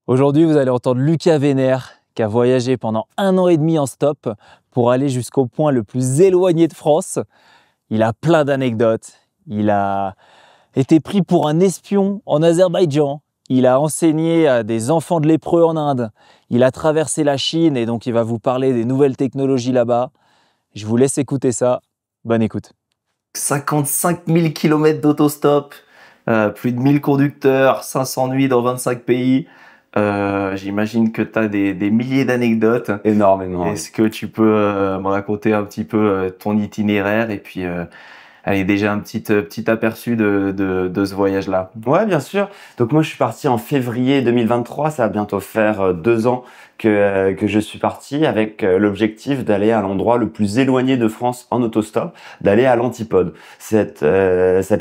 Aujourd'hui, vous allez entendre Lucas Vénère qui a voyagé pendant 1 an et demi en stop pour aller jusqu'au point le plus éloigné de France. Il a plein d'anecdotes. Il a été pris pour un espion en Azerbaïdjan. Il a enseigné à des enfants de lépreux en Inde. Il a traversé la Chine et donc il va vous parler des nouvelles technologies là-bas. Je vous laisse écouter ça. Bonne écoute. 55 000 km d'autostop, plus de 1000 conducteurs, 500 nuits dans 25 pays. J'imagine que tu as des milliers d'anecdotes. Énormément. Est-ce que tu peux me raconter un petit peu ton itinéraire et puis allez, déjà un petit aperçu de ce voyage-là? Ouais, bien sûr. Donc moi, je suis parti en février 2023. Ça va bientôt faire 2 ans que je suis parti avec l'objectif d'aller à l'endroit le plus éloigné de France en autostop, d'aller à l'Antipode. Cette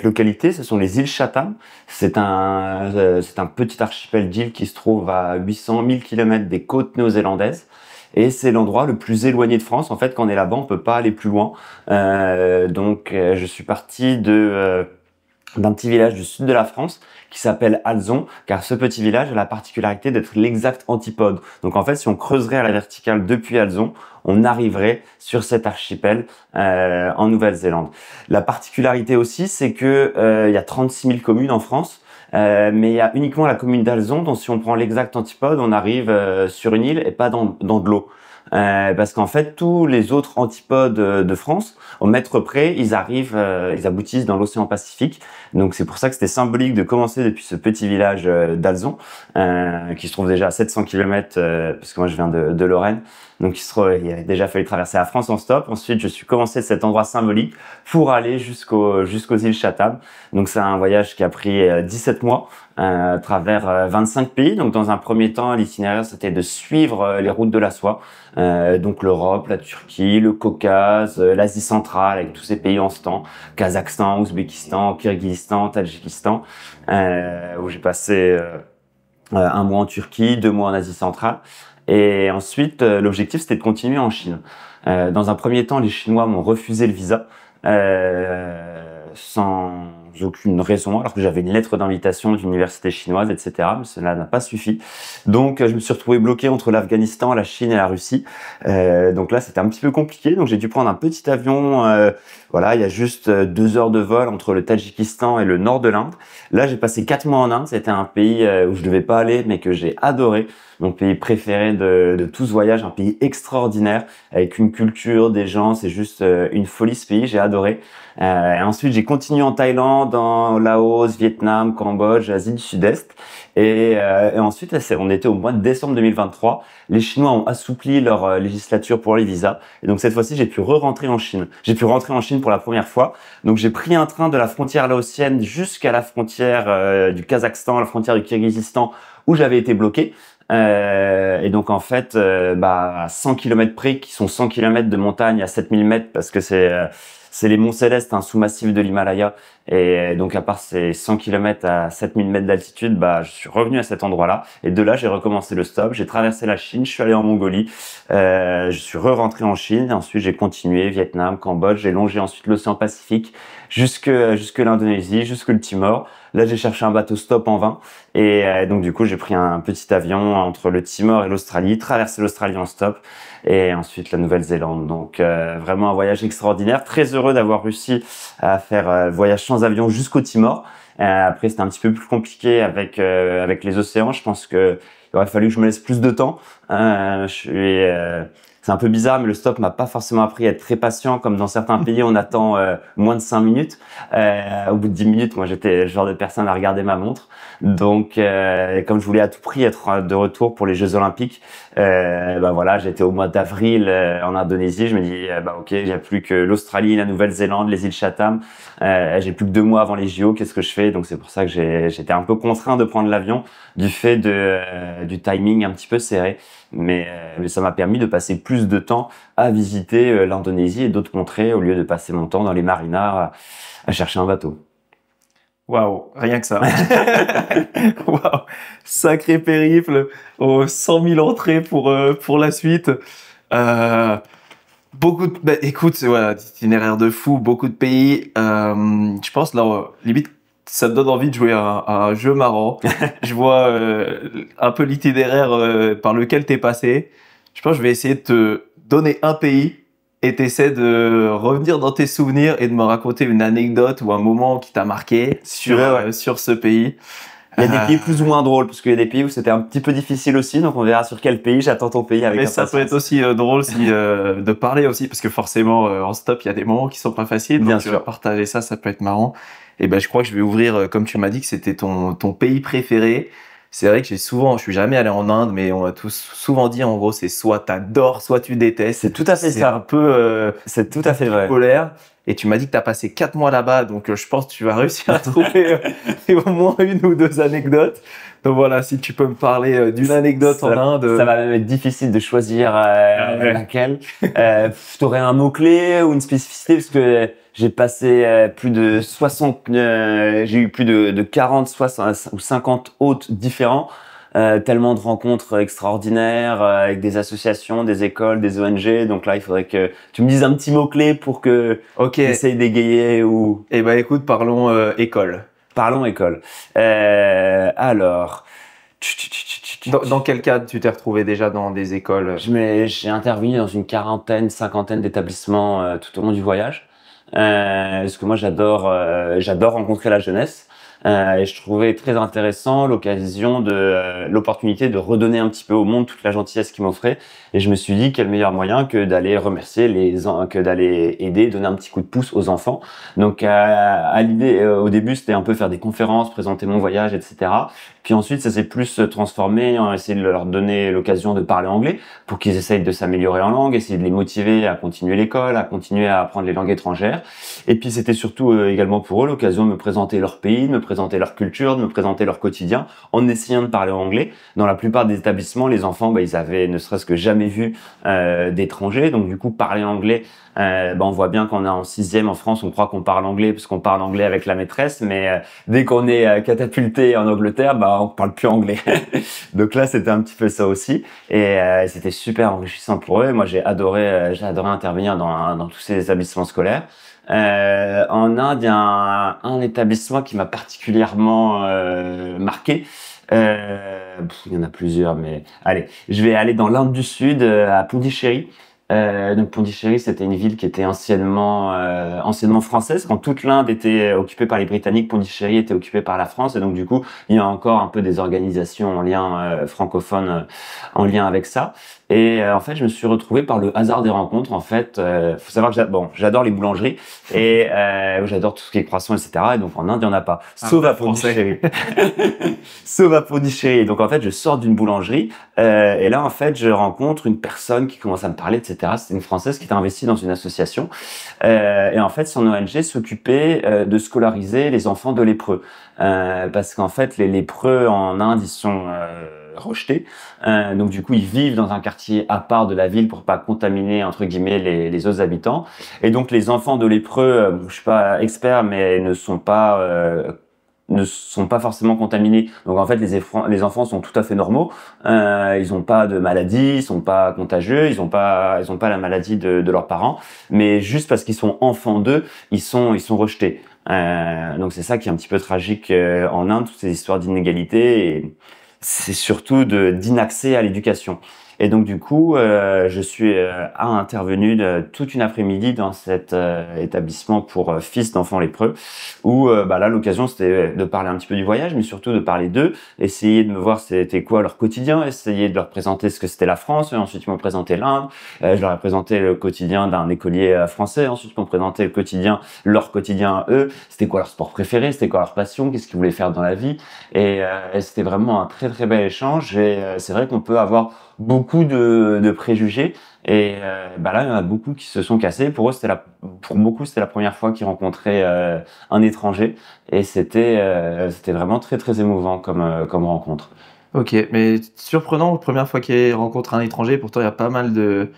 localité, ce sont les îles Chatham. C'est un petit archipel d'îles qui se trouve à 800 000 km des côtes néo-zélandaises. Et c'est l'endroit le plus éloigné de France. En fait, quand on est là-bas, on peut pas aller plus loin. Je suis parti d'un petit village du sud de la France qui s'appelle Alzon, car ce petit village a la particularité d'être l'exact antipode. Donc en fait, si on creuserait à la verticale depuis Alzon, on arriverait sur cet archipel en Nouvelle-Zélande. La particularité aussi, c'est que il y a 36 000 communes en France. Mais il y a uniquement la commune d'Alzon, donc si on prend l'exact antipode, on arrive sur une île et pas dans de l'eau. Parce qu'en fait, tous les autres antipodes de France, au mètre près, ils aboutissent dans l'océan Pacifique. Donc c'est pour ça que c'était symbolique de commencer depuis ce petit village d'Alzon, qui se trouve déjà à 700 km, parce que moi je viens de Lorraine. Donc il a déjà fallu traverser la France en stop. Ensuite, je suis commencé de cet endroit symbolique pour aller jusqu'aux îles Chatham. Donc c'est un voyage qui a pris 17 mois à travers 25 pays. Donc dans un premier temps, l'itinéraire c'était de suivre les routes de la soie. Donc l'Europe, la Turquie, le Caucase, l'Asie centrale avec tous ces pays en ce temps, Kazakhstan, Ouzbékistan, Kirghizistan, Tadjikistan, où j'ai passé 1 mois en Turquie, 2 mois en Asie centrale. Et ensuite, l'objectif, c'était de continuer en Chine. Dans un premier temps, les Chinois m'ont refusé le visa, sans aucune raison, alors que j'avais une lettre d'invitation d'une université chinoise, etc. Mais cela n'a pas suffi. Donc, je me suis retrouvé bloqué entre l'Afghanistan, la Chine et la Russie. Donc là, c'était un petit peu compliqué. Donc, j'ai dû prendre un petit avion. Voilà, il y a juste 2 heures de vol entre le Tadjikistan et le nord de l'Inde. Là, j'ai passé 4 mois en Inde. C'était un pays où je devais pas aller, mais que j'ai adoré. Mon pays préféré de tout ce voyage, un pays extraordinaire, avec une culture, des gens, c'est juste une folie ce pays, j'ai adoré. Et ensuite, j'ai continué en Thaïlande, en Laos, Vietnam, Cambodge, Asie du Sud-Est. Et ensuite, on était au mois de décembre 2023. Les Chinois ont assoupli leur législature pour les visas. Et donc cette fois-ci, j'ai pu rentrer en Chine. J'ai pu rentrer en Chine pour la première fois. Donc j'ai pris un train de la frontière laotienne jusqu'à la frontière du Kazakhstan, la frontière du Kirghizistan, où j'avais été bloqué. Et donc en fait, à 100 km près, qui sont 100 km de montagne à 7000 mètres, parce que c'est les monts Célestes, un sous-massif de l'Himalaya. Et donc à part ces 100 km à 7000 mètres d'altitude, je suis revenu à cet endroit-là. Et de là, j'ai recommencé le stop. J'ai traversé la Chine, je suis allé en Mongolie. Je suis rentré en Chine. Et ensuite, j'ai continué Vietnam, Cambodge. J'ai longé ensuite l'océan Pacifique jusque l'Indonésie, jusque le Timor. Là, j'ai cherché un bateau stop en vain. Et donc du coup, j'ai pris un petit avion entre le Timor et l'Australie, traversé l'Australie en stop, et ensuite la Nouvelle-Zélande. Donc vraiment un voyage extraordinaire. Très heureux d'avoir réussi à faire voyage sans avion jusqu'au Timor. Après, c'était un petit peu plus compliqué avec les océans. Je pense que il aurait fallu que je me laisse plus de temps. C'est un peu bizarre, mais le stop m'a pas forcément appris à être très patient, comme dans certains pays, on attend moins de 5 minutes. Au bout de 10 minutes, moi, j'étais le genre de personne à regarder ma montre. Donc, comme je voulais à tout prix être de retour pour les Jeux Olympiques, voilà, j'étais au mois d'avril en Indonésie. Je me dis, ok, il n'y a plus que l'Australie, la Nouvelle-Zélande, les îles Chatham. J'ai plus que 2 mois avant les JO. Qu'est-ce que je fais? Donc, c'est pour ça que j'étais un peu contraint de prendre l'avion du fait du timing un petit peu serré. Mais ça m'a permis de passer plus de temps à visiter l'Indonésie et d'autres contrées au lieu de passer mon temps dans les marinas à chercher un bateau. Waouh, rien que ça. Waouh, sacré périple, 100 000 entrées pour la suite. Écoute, voilà, itinéraire de fou, beaucoup de pays. Je pense là, limite ça me donne envie de jouer à un jeu marrant. Je vois un peu l'itinéraire par lequel t'es passé. Je pense que je vais essayer de te donner un pays et t'essaies de revenir dans tes souvenirs et de me raconter une anecdote ou un moment qui t'a marqué sur ce pays. Il y a des pays plus ou moins drôles, parce qu'il y a des pays où c'était un petit peu difficile aussi, donc on verra sur quel pays. J'attends ton pays avec impatience. Mais ça peut être aussi drôle de parler aussi, parce que forcément en stop il y a des moments qui sont pas faciles. Bien donc sûr. Partager ça peut être marrant. Et ben je crois que je vais ouvrir, comme tu m'as dit que c'était ton pays préféré. C'est vrai que je suis jamais allé en Inde, mais on m'a tous souvent dit en gros c'est soit t'adores, soit tu détestes. C'est tout à fait ça. C'est un peu c'est tout à fait vrai. Polaire. Et tu m'as dit que tu as passé 4 mois là-bas, donc je pense que tu vas réussir à trouver au moins une ou deux anecdotes. Donc voilà, si tu peux me parler d'une anecdote en Inde. Ça va même être difficile de choisir laquelle. T'aurais un mot-clé ou une spécificité, parce que j'ai passé plus de 60, j'ai eu plus de 40, 60 ou 50 hôtes différents. Tellement de rencontres extraordinaires avec des associations, des écoles, des ONG. Donc là, il faudrait que tu me dises un petit mot-clé pour que j'essaye d'égayer ou... Eh ben écoute, parlons école. Parlons école. Alors... Dans quel cadre tu t'es retrouvé déjà dans des écoles? J'ai intervenu dans une quarantaine, cinquantaine d'établissements tout au long du voyage. Parce que moi, j'adore rencontrer la jeunesse. Et je trouvais très intéressant l'opportunité de redonner un petit peu au monde toute la gentillesse qu'il m'offrait. Et je me suis dit, quel meilleur moyen que d'aller remercier que d'aller aider, donner un petit coup de pouce aux enfants. Donc, à l'idée, au début, c'était un peu faire des conférences, présenter mon voyage, etc. Puis ensuite, ça s'est plus transformé en essayer de leur donner l'occasion de parler anglais pour qu'ils essayent de s'améliorer en langue, essayer de les motiver à continuer l'école, à continuer à apprendre les langues étrangères. Et puis, c'était surtout également pour eux l'occasion de me présenter leur pays, de me présenter leur culture, de me présenter leur quotidien en essayant de parler anglais. Dans la plupart des établissements, les enfants, ils avaient ne serait-ce que jamais vu d'étrangers. Donc, du coup, parler anglais, on voit bien qu'on est en 6e en France, on croit qu'on parle anglais parce qu'on parle anglais avec la maîtresse, mais dès qu'on est catapulté en Angleterre, on parle plus anglais. Donc là, c'était un petit peu ça aussi, et c'était super enrichissant pour eux. Moi, j'ai adoré intervenir dans tous ces établissements scolaires. En Inde, il y a un établissement qui m'a particulièrement marqué. Il y en a plusieurs, mais allez, je vais aller dans l'Inde du Sud, à Pondichéry. Donc Pondichéry, c'était une ville qui était anciennement française. Quand toute l'Inde était occupée par les Britanniques, Pondichéry était occupée par la France, et donc du coup, il y a encore un peu des organisations en lien francophones en lien avec ça. Et en fait, je me suis retrouvé par le hasard des rencontres. En fait, faut savoir que j'adore les boulangeries et j'adore tout ce qui est croissant, etc. Et donc en Inde, il y en a pas, sauf à Pondichéry. Sauf à Pondichéry. Donc en fait, je sors d'une boulangerie et là, en fait, je rencontre une personne qui commence à me parler, etc. C'était une Française qui était investie dans une association et en fait, son ONG s'occupait de scolariser les enfants de lépreux parce qu'en fait, les lépreux en Inde, ils sont rejetés. Donc du coup, ils vivent dans un quartier à part de la ville pour pas contaminer entre guillemets les autres habitants. Et donc les enfants de lépreux, je suis pas expert, mais ne sont pas forcément contaminés. Donc en fait, les enfants sont tout à fait normaux. Ils ont pas de maladie, ils sont pas contagieux, ils ont pas la maladie de leurs parents. Mais juste parce qu'ils sont enfants d'eux, ils sont rejetés. Donc c'est ça qui est un petit peu tragique en Inde, toutes ces histoires d'inégalité, et c'est surtout d'inaccès à l'éducation. Et donc du coup, je suis intervenu toute une après-midi dans cet établissement pour fils d'enfants lépreux, où là l'occasion c'était de parler un petit peu du voyage, mais surtout de parler d'eux, essayer de me voir c'était quoi leur quotidien, essayer de leur présenter ce que c'était la France. Et ensuite ils m'ont présenté l'Inde, je leur ai présenté le quotidien d'un écolier français, ensuite ils m'ont présenté leur quotidien à eux, c'était quoi leur sport préféré, c'était quoi leur passion, qu'est-ce qu'ils voulaient faire dans la vie, et c'était vraiment un très très bel échange. Et c'est vrai qu'on peut avoir beaucoup de préjugés, et là il y en a beaucoup qui se sont cassés. Pour beaucoup c'était la première fois qu'ils rencontraient un étranger, et c'était vraiment très très émouvant comme rencontre. Ok, mais surprenant, la première fois qu'ils rencontrent un étranger. Pourtant il y a pas mal de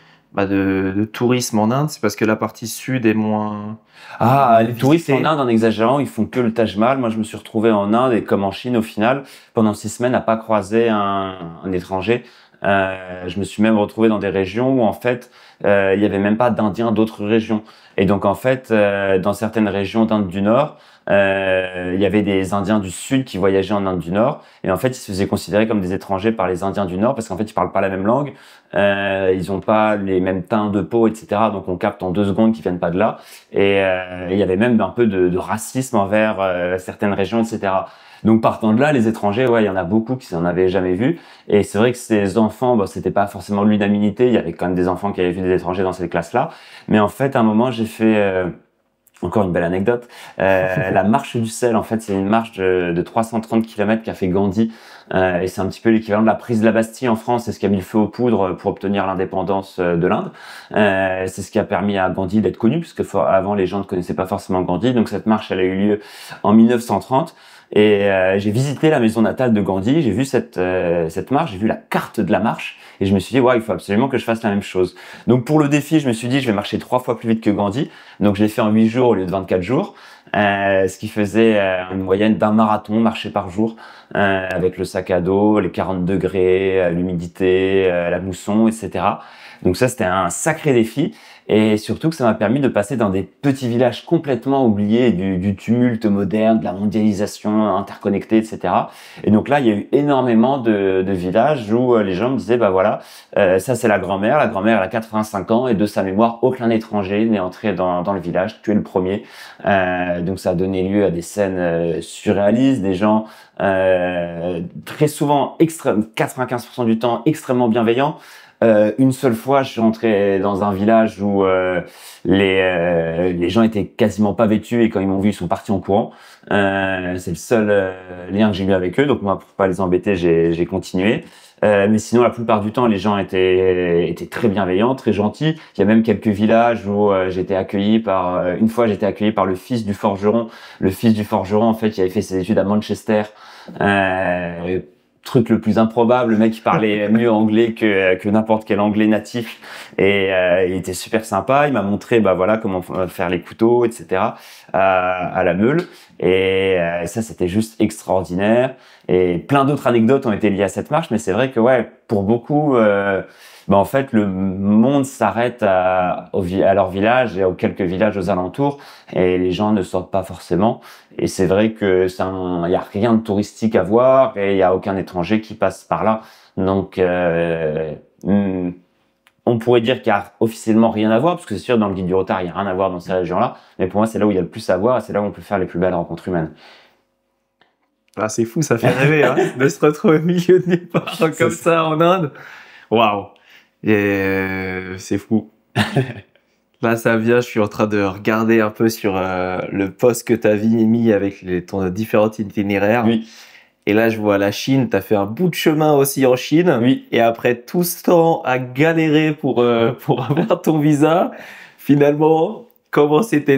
tourisme en Inde. C'est parce que la partie sud est moins... Les touristes en Inde, en exagérant, ils font que le Taj Mahal. Moi, je me suis retrouvé en Inde, et comme en Chine, au final, pendant 6 semaines, à pas croiser un étranger. Je me suis même retrouvé dans des régions où en fait il y avait même pas d'Indiens d'autres régions. Et donc en fait dans certaines régions d'Inde du Nord, il y avait des Indiens du Sud qui voyageaient en Inde du Nord et en fait ils se faisaient considérer comme des étrangers par les Indiens du Nord parce qu'en fait ils parlent pas la même langue, ils ont pas les mêmes teints de peau, etc. Donc on capte en 2 secondes qu'ils viennent pas de là. Et il y avait même un peu de racisme envers certaines régions, etc. Donc partant de là, les étrangers, ouais, il y en a beaucoup qui n'en avaient jamais vu. Et c'est vrai que ces enfants, bon, c'était pas forcément l'unanimité. Il y avait quand même des enfants qui avaient vu des étrangers dans cette classe-là. Mais en fait, à un moment, j'ai fait encore une belle anecdote. La marche du sel, en fait, c'est une marche de 330 km qu'a fait Gandhi. Et c'est un petit peu l'équivalent de la prise de la Bastille en France. C'est ce qui a mis le feu aux poudres pour obtenir l'indépendance de l'Inde. C'est ce qui a permis à Gandhi d'être connu, puisque avant, les gens ne connaissaient pas forcément Gandhi. Donc cette marche, elle a eu lieu en 1930. Et j'ai visité la maison natale de Gandhi, j'ai vu cette marche, j'ai vu la carte de la marche et je me suis dit ouais, il faut absolument que je fasse la même chose. Donc pour le défi, je me suis dit je vais marcher 3 fois plus vite que Gandhi. Donc je l'ai fait en 8 jours au lieu de 24 jours, ce qui faisait une moyenne d'un marathon marché par jour avec le sac à dos, les 40 degrés, l'humidité, la mousson, etc. Donc ça c'était un sacré défi. Et surtout que ça m'a permis de passer dans des petits villages complètement oubliés du tumulte moderne, de la mondialisation interconnectée, etc. Et donc là, il y a eu énormément de villages où les gens me disaient, bah voilà, ça c'est la grand-mère elle a 85 ans et de sa mémoire, aucun étranger n'est entré dans le village, tu es le premier. Donc ça a donné lieu à des scènes surréalistes, des gens très souvent, 95% du temps, extrêmement bienveillants. Une seule fois, je suis rentré dans un village où les gens étaient quasiment pas vêtus et quand ils m'ont vu, ils sont partis en courant. C'est le seul lien que j'ai eu avec eux. Donc moi, pour pas les embêter, j'ai continué. Mais sinon, la plupart du temps, les gens étaient très bienveillants, très gentils. Il y a même quelques villages où j'étais accueilli par. Une fois, j'étais accueilli par le fils du forgeron. Le fils du forgeron, en fait, il avait fait ses études à Manchester. Truc le plus improbable, le mec il parlait mieux anglais que n'importe quel anglais natif et il était super sympa, il m'a montré bah voilà comment faire les couteaux, etc. à la meule et ça c'était juste extraordinaire et plein d'autres anecdotes ont été liées à cette marche, mais c'est vrai que ouais, pour beaucoup bah en fait le monde s'arrête à leur village et aux quelques villages aux alentours et les gens ne sortent pas forcément. Et c'est vrai que il y a rien de touristique à voir et il y a aucun étranger qui passe par là. Donc on pourrait dire qu'il y a officiellement rien à voir parce que c'est sûr dans le guide du retard il y a rien à voir dans ces régions-là. Mais pour moi c'est là où il y a le plus à voir et c'est là où on peut faire les plus belles rencontres humaines. Ah, c'est fou, ça fait rêver hein, de se retrouver au milieu de nulle part comme ça en Inde. Waouh. Et c'est fou. Là, ça vient, je suis en train de regarder un peu sur le post que tu as mis avec ton différents itinéraires. Oui. Et là, je vois la Chine, tu as fait un bout de chemin aussi en Chine. Oui. Et après tout ce temps à galérer pour avoir ton visa, finalement, comment c'était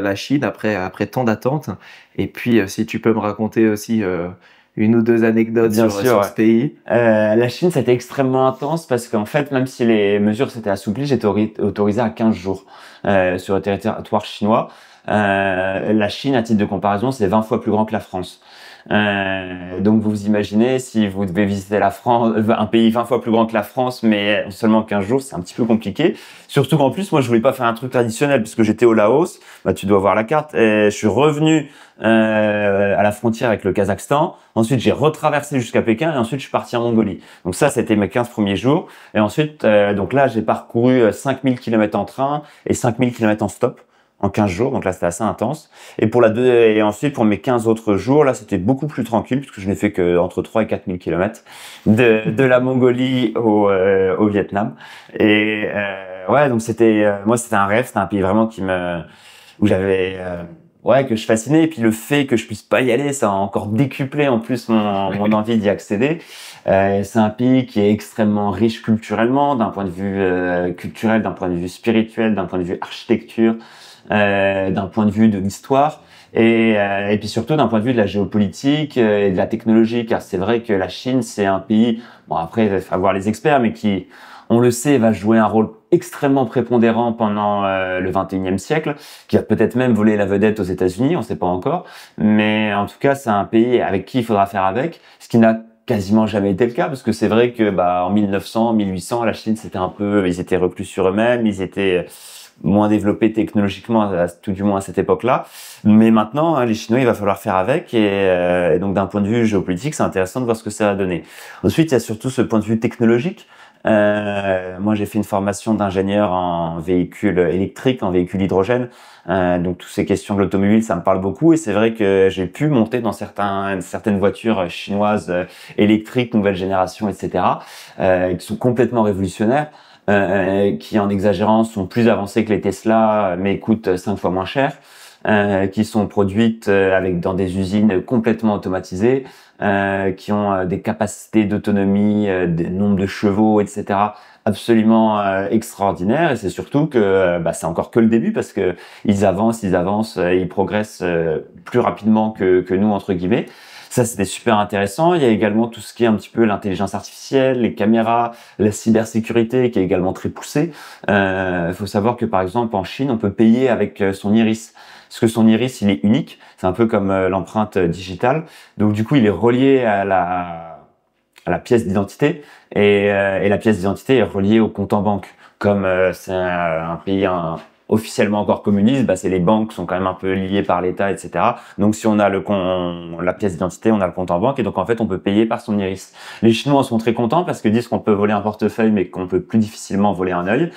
la Chine après tant d'attentes. Et puis, si tu peux me raconter aussi une ou deux anecdotes sur ce pays. La Chine, c'était extrêmement intense parce qu'en fait, même si les mesures s'étaient assouplies, j'étais autorisé à 15 jours sur le territoire chinois. La Chine, à titre de comparaison, c'est 20 fois plus grand que la France. Donc vous imaginez, si vous devez visiter la France, un pays 20 fois plus grand que la France, mais seulement 15 jours, c'est un petit peu compliqué. Surtout qu'en plus, moi, je voulais pas faire un truc traditionnel puisque j'étais au Laos. Bah, tu dois voir la carte. Et je suis revenu à la frontière avec le Kazakhstan. Ensuite, j'ai retraversé jusqu'à Pékin et ensuite, je suis parti en Mongolie. Donc ça, c'était mes 15 premiers jours. Et ensuite, donc là, j'ai parcouru 5000 km en train et 5000 km en stop en 15 jours, donc là c'était assez intense. Et et ensuite pour mes 15 autres jours, là c'était beaucoup plus tranquille puisque je n'ai fait que entre 3 et 4000 km de la Mongolie au Vietnam. Et ouais, donc moi c'était un rêve, c'était un pays vraiment où j'avais que je fascinais, et puis le fait que je puisse pas y aller, ça a encore décuplé en plus mon envie d'y accéder. C'est un pays qui est extrêmement riche culturellement, d'un point de vue culturel, d'un point de vue spirituel, d'un point de vue architecture, d'un point de vue de l'histoire et puis surtout d'un point de vue de la géopolitique et de la technologie, car c'est vrai que la Chine c'est un pays, bon après il faut voir les experts, mais qui, on le sait, va jouer un rôle extrêmement prépondérant pendant le 21e siècle, qui va peut-être même voler la vedette aux États-Unis, on ne sait pas encore, mais en tout cas c'est un pays avec qui il faudra faire avec, ce qui n'a quasiment jamais été le cas, parce que c'est vrai que en 1900, 1800, la Chine, c'était un peu, ils étaient reclus sur eux-mêmes, ils étaient moins développés technologiquement, tout du moins à cette époque-là. Mais maintenant, les Chinois, il va falloir faire avec, et donc d'un point de vue géopolitique, c'est intéressant de voir ce que ça va donner. Ensuite, il y a surtout ce point de vue technologique. Moi, j'ai fait une formation d'ingénieur en véhicules électriques, en véhicules hydrogène. Donc, toutes ces questions de l'automobile, ça me parle beaucoup. Et c'est vrai que j'ai pu monter dans certaines voitures chinoises électriques, nouvelle génération, etc., qui sont complètement révolutionnaires, qui, en exagérant, sont plus avancées que les Tesla, mais coûtent 5 fois moins cher. Qui sont produites dans des usines complètement automatisées, qui ont des capacités d'autonomie, des nombres de chevaux, etc. absolument extraordinaires. Et c'est surtout que c'est encore que le début, parce que ils avancent, ils progressent plus rapidement que nous, entre guillemets. Ça, c'était super intéressant. Il y a également tout ce qui est un petit peu l'intelligence artificielle, les caméras, la cybersécurité qui est également très poussée. Il faut savoir que, par exemple, en Chine, on peut payer avec son iris. Parce que son iris, il est unique. C'est un peu comme l'empreinte digitale. Donc, du coup, il est relié à la pièce d'identité. Et la pièce d'identité est reliée au compte en banque. Comme c'est un pays officiellement encore communiste, c'est les banques sont quand même un peu liées par l'État, etc. Donc, si on a la pièce d'identité, on a le compte en banque. Et donc, en fait, on peut payer par son iris. Les Chinois en sont très contents parce qu'ils disent qu'on peut voler un portefeuille, mais qu'on peut plus difficilement voler un œil.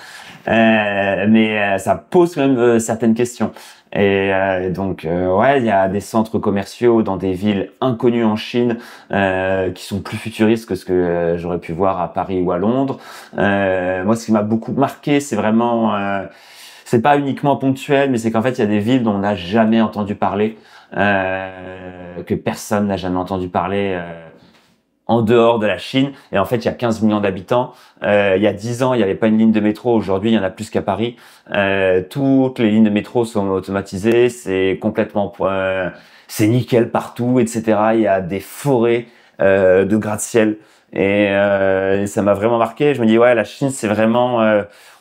Mais ça pose quand même certaines questions. Et donc, il y a des centres commerciaux dans des villes inconnues en Chine qui sont plus futuristes que ce que j'aurais pu voir à Paris ou à Londres. Moi, ce qui m'a beaucoup marqué, c'est vraiment... c'est pas uniquement ponctuel, mais c'est qu'en fait, il y a des villes dont on n'a jamais entendu parler, que personne n'a jamais entendu parler en dehors de la Chine. Et en fait, il y a 15 millions d'habitants. Il y a 10 ans, il n'y avait pas une ligne de métro. Aujourd'hui, il y en a plus qu'à Paris. Toutes les lignes de métro sont automatisées. C'est complètement... c'est nickel partout, etc. Il y a des forêts de gratte-ciel. Et ça m'a vraiment marqué. Je me dis, ouais, la Chine, c'est vraiment...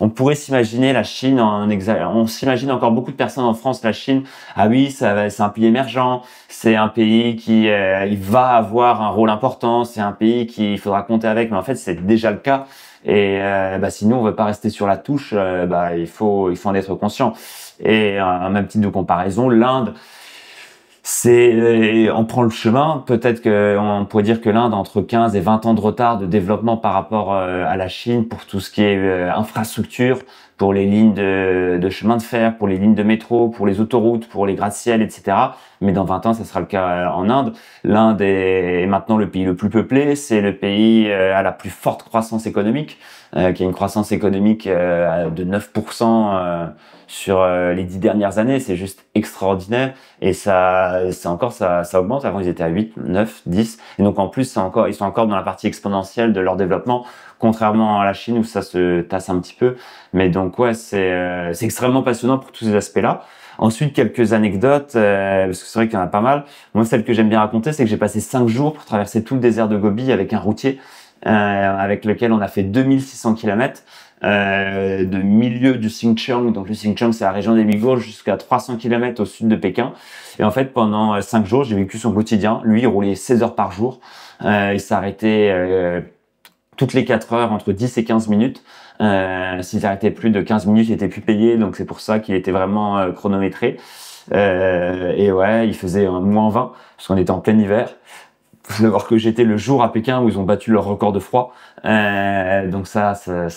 on pourrait s'imaginer la Chine on s'imagine encore beaucoup de personnes en France, la Chine. Ah oui, c'est un pays émergent. C'est un pays qui il va avoir un rôle important. C'est un pays qu'il faudra compter avec. Mais en fait, c'est déjà le cas. Et sinon, on veut pas rester sur la touche. Il faut en être conscient. Et un même titre de comparaison, l'Inde, on prend le chemin. Peut-être qu'on pourrait dire que l'Inde a entre 15 et 20 ans de retard de développement par rapport à la Chine pour tout ce qui est infrastructure, pour les lignes de chemin de fer, pour les lignes de métro, pour les autoroutes, pour les gratte-ciel, etc. Mais dans 20 ans, ça sera le cas en Inde. L'Inde est maintenant le pays le plus peuplé. C'est le pays à la plus forte croissance économique, qui a une croissance économique de 9% sur les 10 dernières années. C'est juste extraordinaire. Et ça augmente. Avant, ils étaient à 8, 9, 10. Et donc, en plus, ils sont encore dans la partie exponentielle de leur développement, contrairement à la Chine où ça se tasse un petit peu. Mais donc, ouais, c'est extrêmement passionnant pour tous ces aspects-là. Ensuite, quelques anecdotes, parce que c'est vrai qu'il y en a pas mal. Moi, celle que j'aime bien raconter, c'est que j'ai passé 5 jours pour traverser tout le désert de Gobi avec un routier, avec lequel on a fait 2600 km. De milieu du Xinjiang. Donc le Xinjiang, c'est la région des Ouïghours, jusqu'à 300 km au sud de Pékin. Et en fait, pendant 5 jours, j'ai vécu son quotidien. Lui, il roulait 16 heures par jour. Il s'arrêtait toutes les 4 heures, entre 10 et 15 minutes. S'il s'arrêtait plus de 15 minutes, il était plus payé. Donc c'est pour ça qu'il était vraiment chronométré. Et ouais, il faisait un -20, parce qu'on était en plein hiver. Faut savoir que j'étais le jour à Pékin où ils ont battu leur record de froid. Donc ça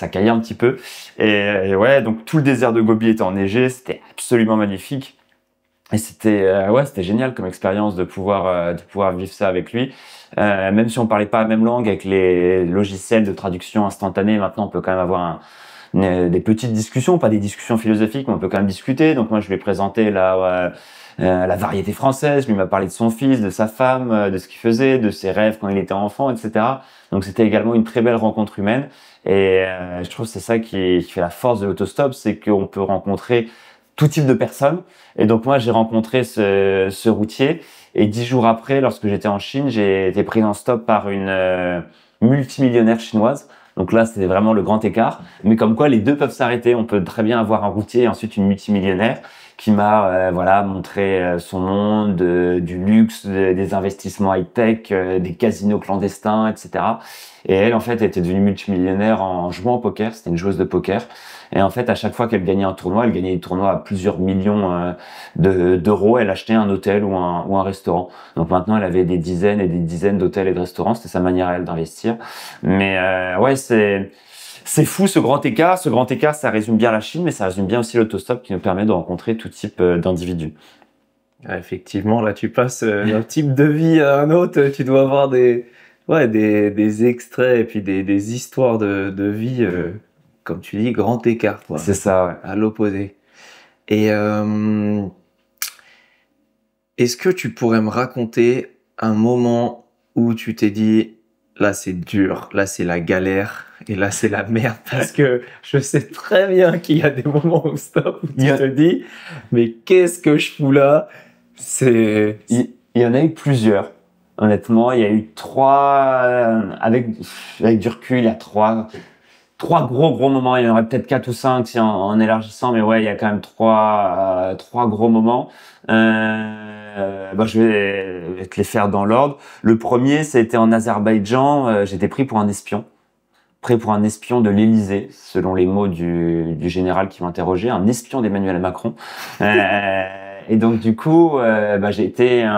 caillait un petit peu. Et ouais, donc tout le désert de Gobi était enneigé. C'était absolument magnifique. Et c'était génial comme expérience de pouvoir vivre ça avec lui. Même si on parlait pas la même langue, avec les logiciels de traduction instantanée, maintenant on peut quand même avoir des petites discussions, pas des discussions philosophiques, mais on peut quand même discuter. Donc moi je lui ai présenté la variété française, lui m'a parlé de son fils, de sa femme, de ce qu'il faisait, de ses rêves quand il était enfant, etc. Donc c'était également une très belle rencontre humaine. Et je trouve que c'est ça qui fait la force de l'autostop, c'est qu'on peut rencontrer tout type de personnes. Et donc moi j'ai rencontré ce routier, et 10 jours après, lorsque j'étais en Chine, j'ai été pris en stop par une multimillionnaire chinoise. Donc là, c'était vraiment le grand écart. Mais comme quoi, les deux peuvent s'arrêter. On peut très bien avoir un routier et ensuite une multimillionnaire. qui m'a voilà montré son monde, du luxe, des investissements high-tech, des casinos clandestins, etc. Et elle, en fait, était devenue multimillionnaire en jouant au poker. C'était une joueuse de poker. Et en fait, à chaque fois qu'elle gagnait un tournoi, elle gagnait des tournois à plusieurs millions d'euros. Elle achetait un hôtel ou un restaurant. Donc maintenant, elle avait des dizaines et des dizaines d'hôtels et de restaurants. C'était sa manière à elle d'investir. Mais ouais, c'est fou ce grand écart. Ce grand écart, ça résume bien la Chine, mais ça résume bien aussi l'autostop qui nous permet de rencontrer tout type d'individus. Effectivement, là, tu passes d'un type de vie à un autre. Tu dois avoir des extraits et puis des histoires de vie, comme tu dis, grand écart, quoi. C'est ça, ouais. À l'opposé. Et est-ce que tu pourrais me raconter un moment où tu t'es dit, là c'est dur, là c'est la galère et là c'est la merde, parce que je sais très bien qu'il y a des moments où stop, où tu te dis, mais qu'est-ce que je fous là? Il y en a eu plusieurs. Honnêtement, il y a eu avec du recul, il y a trois gros moments. Il y en aurait peut-être 4 ou 5 si en élargissant, mais ouais, il y a quand même trois gros moments. Je vais te les faire dans l'ordre. Le premier, c'était en Azerbaïdjan. J'étais pris pour un espion de l'Élysée, selon les mots du général qui m'interrogeait, un espion d'Emmanuel Macron. Et donc du coup, j'ai été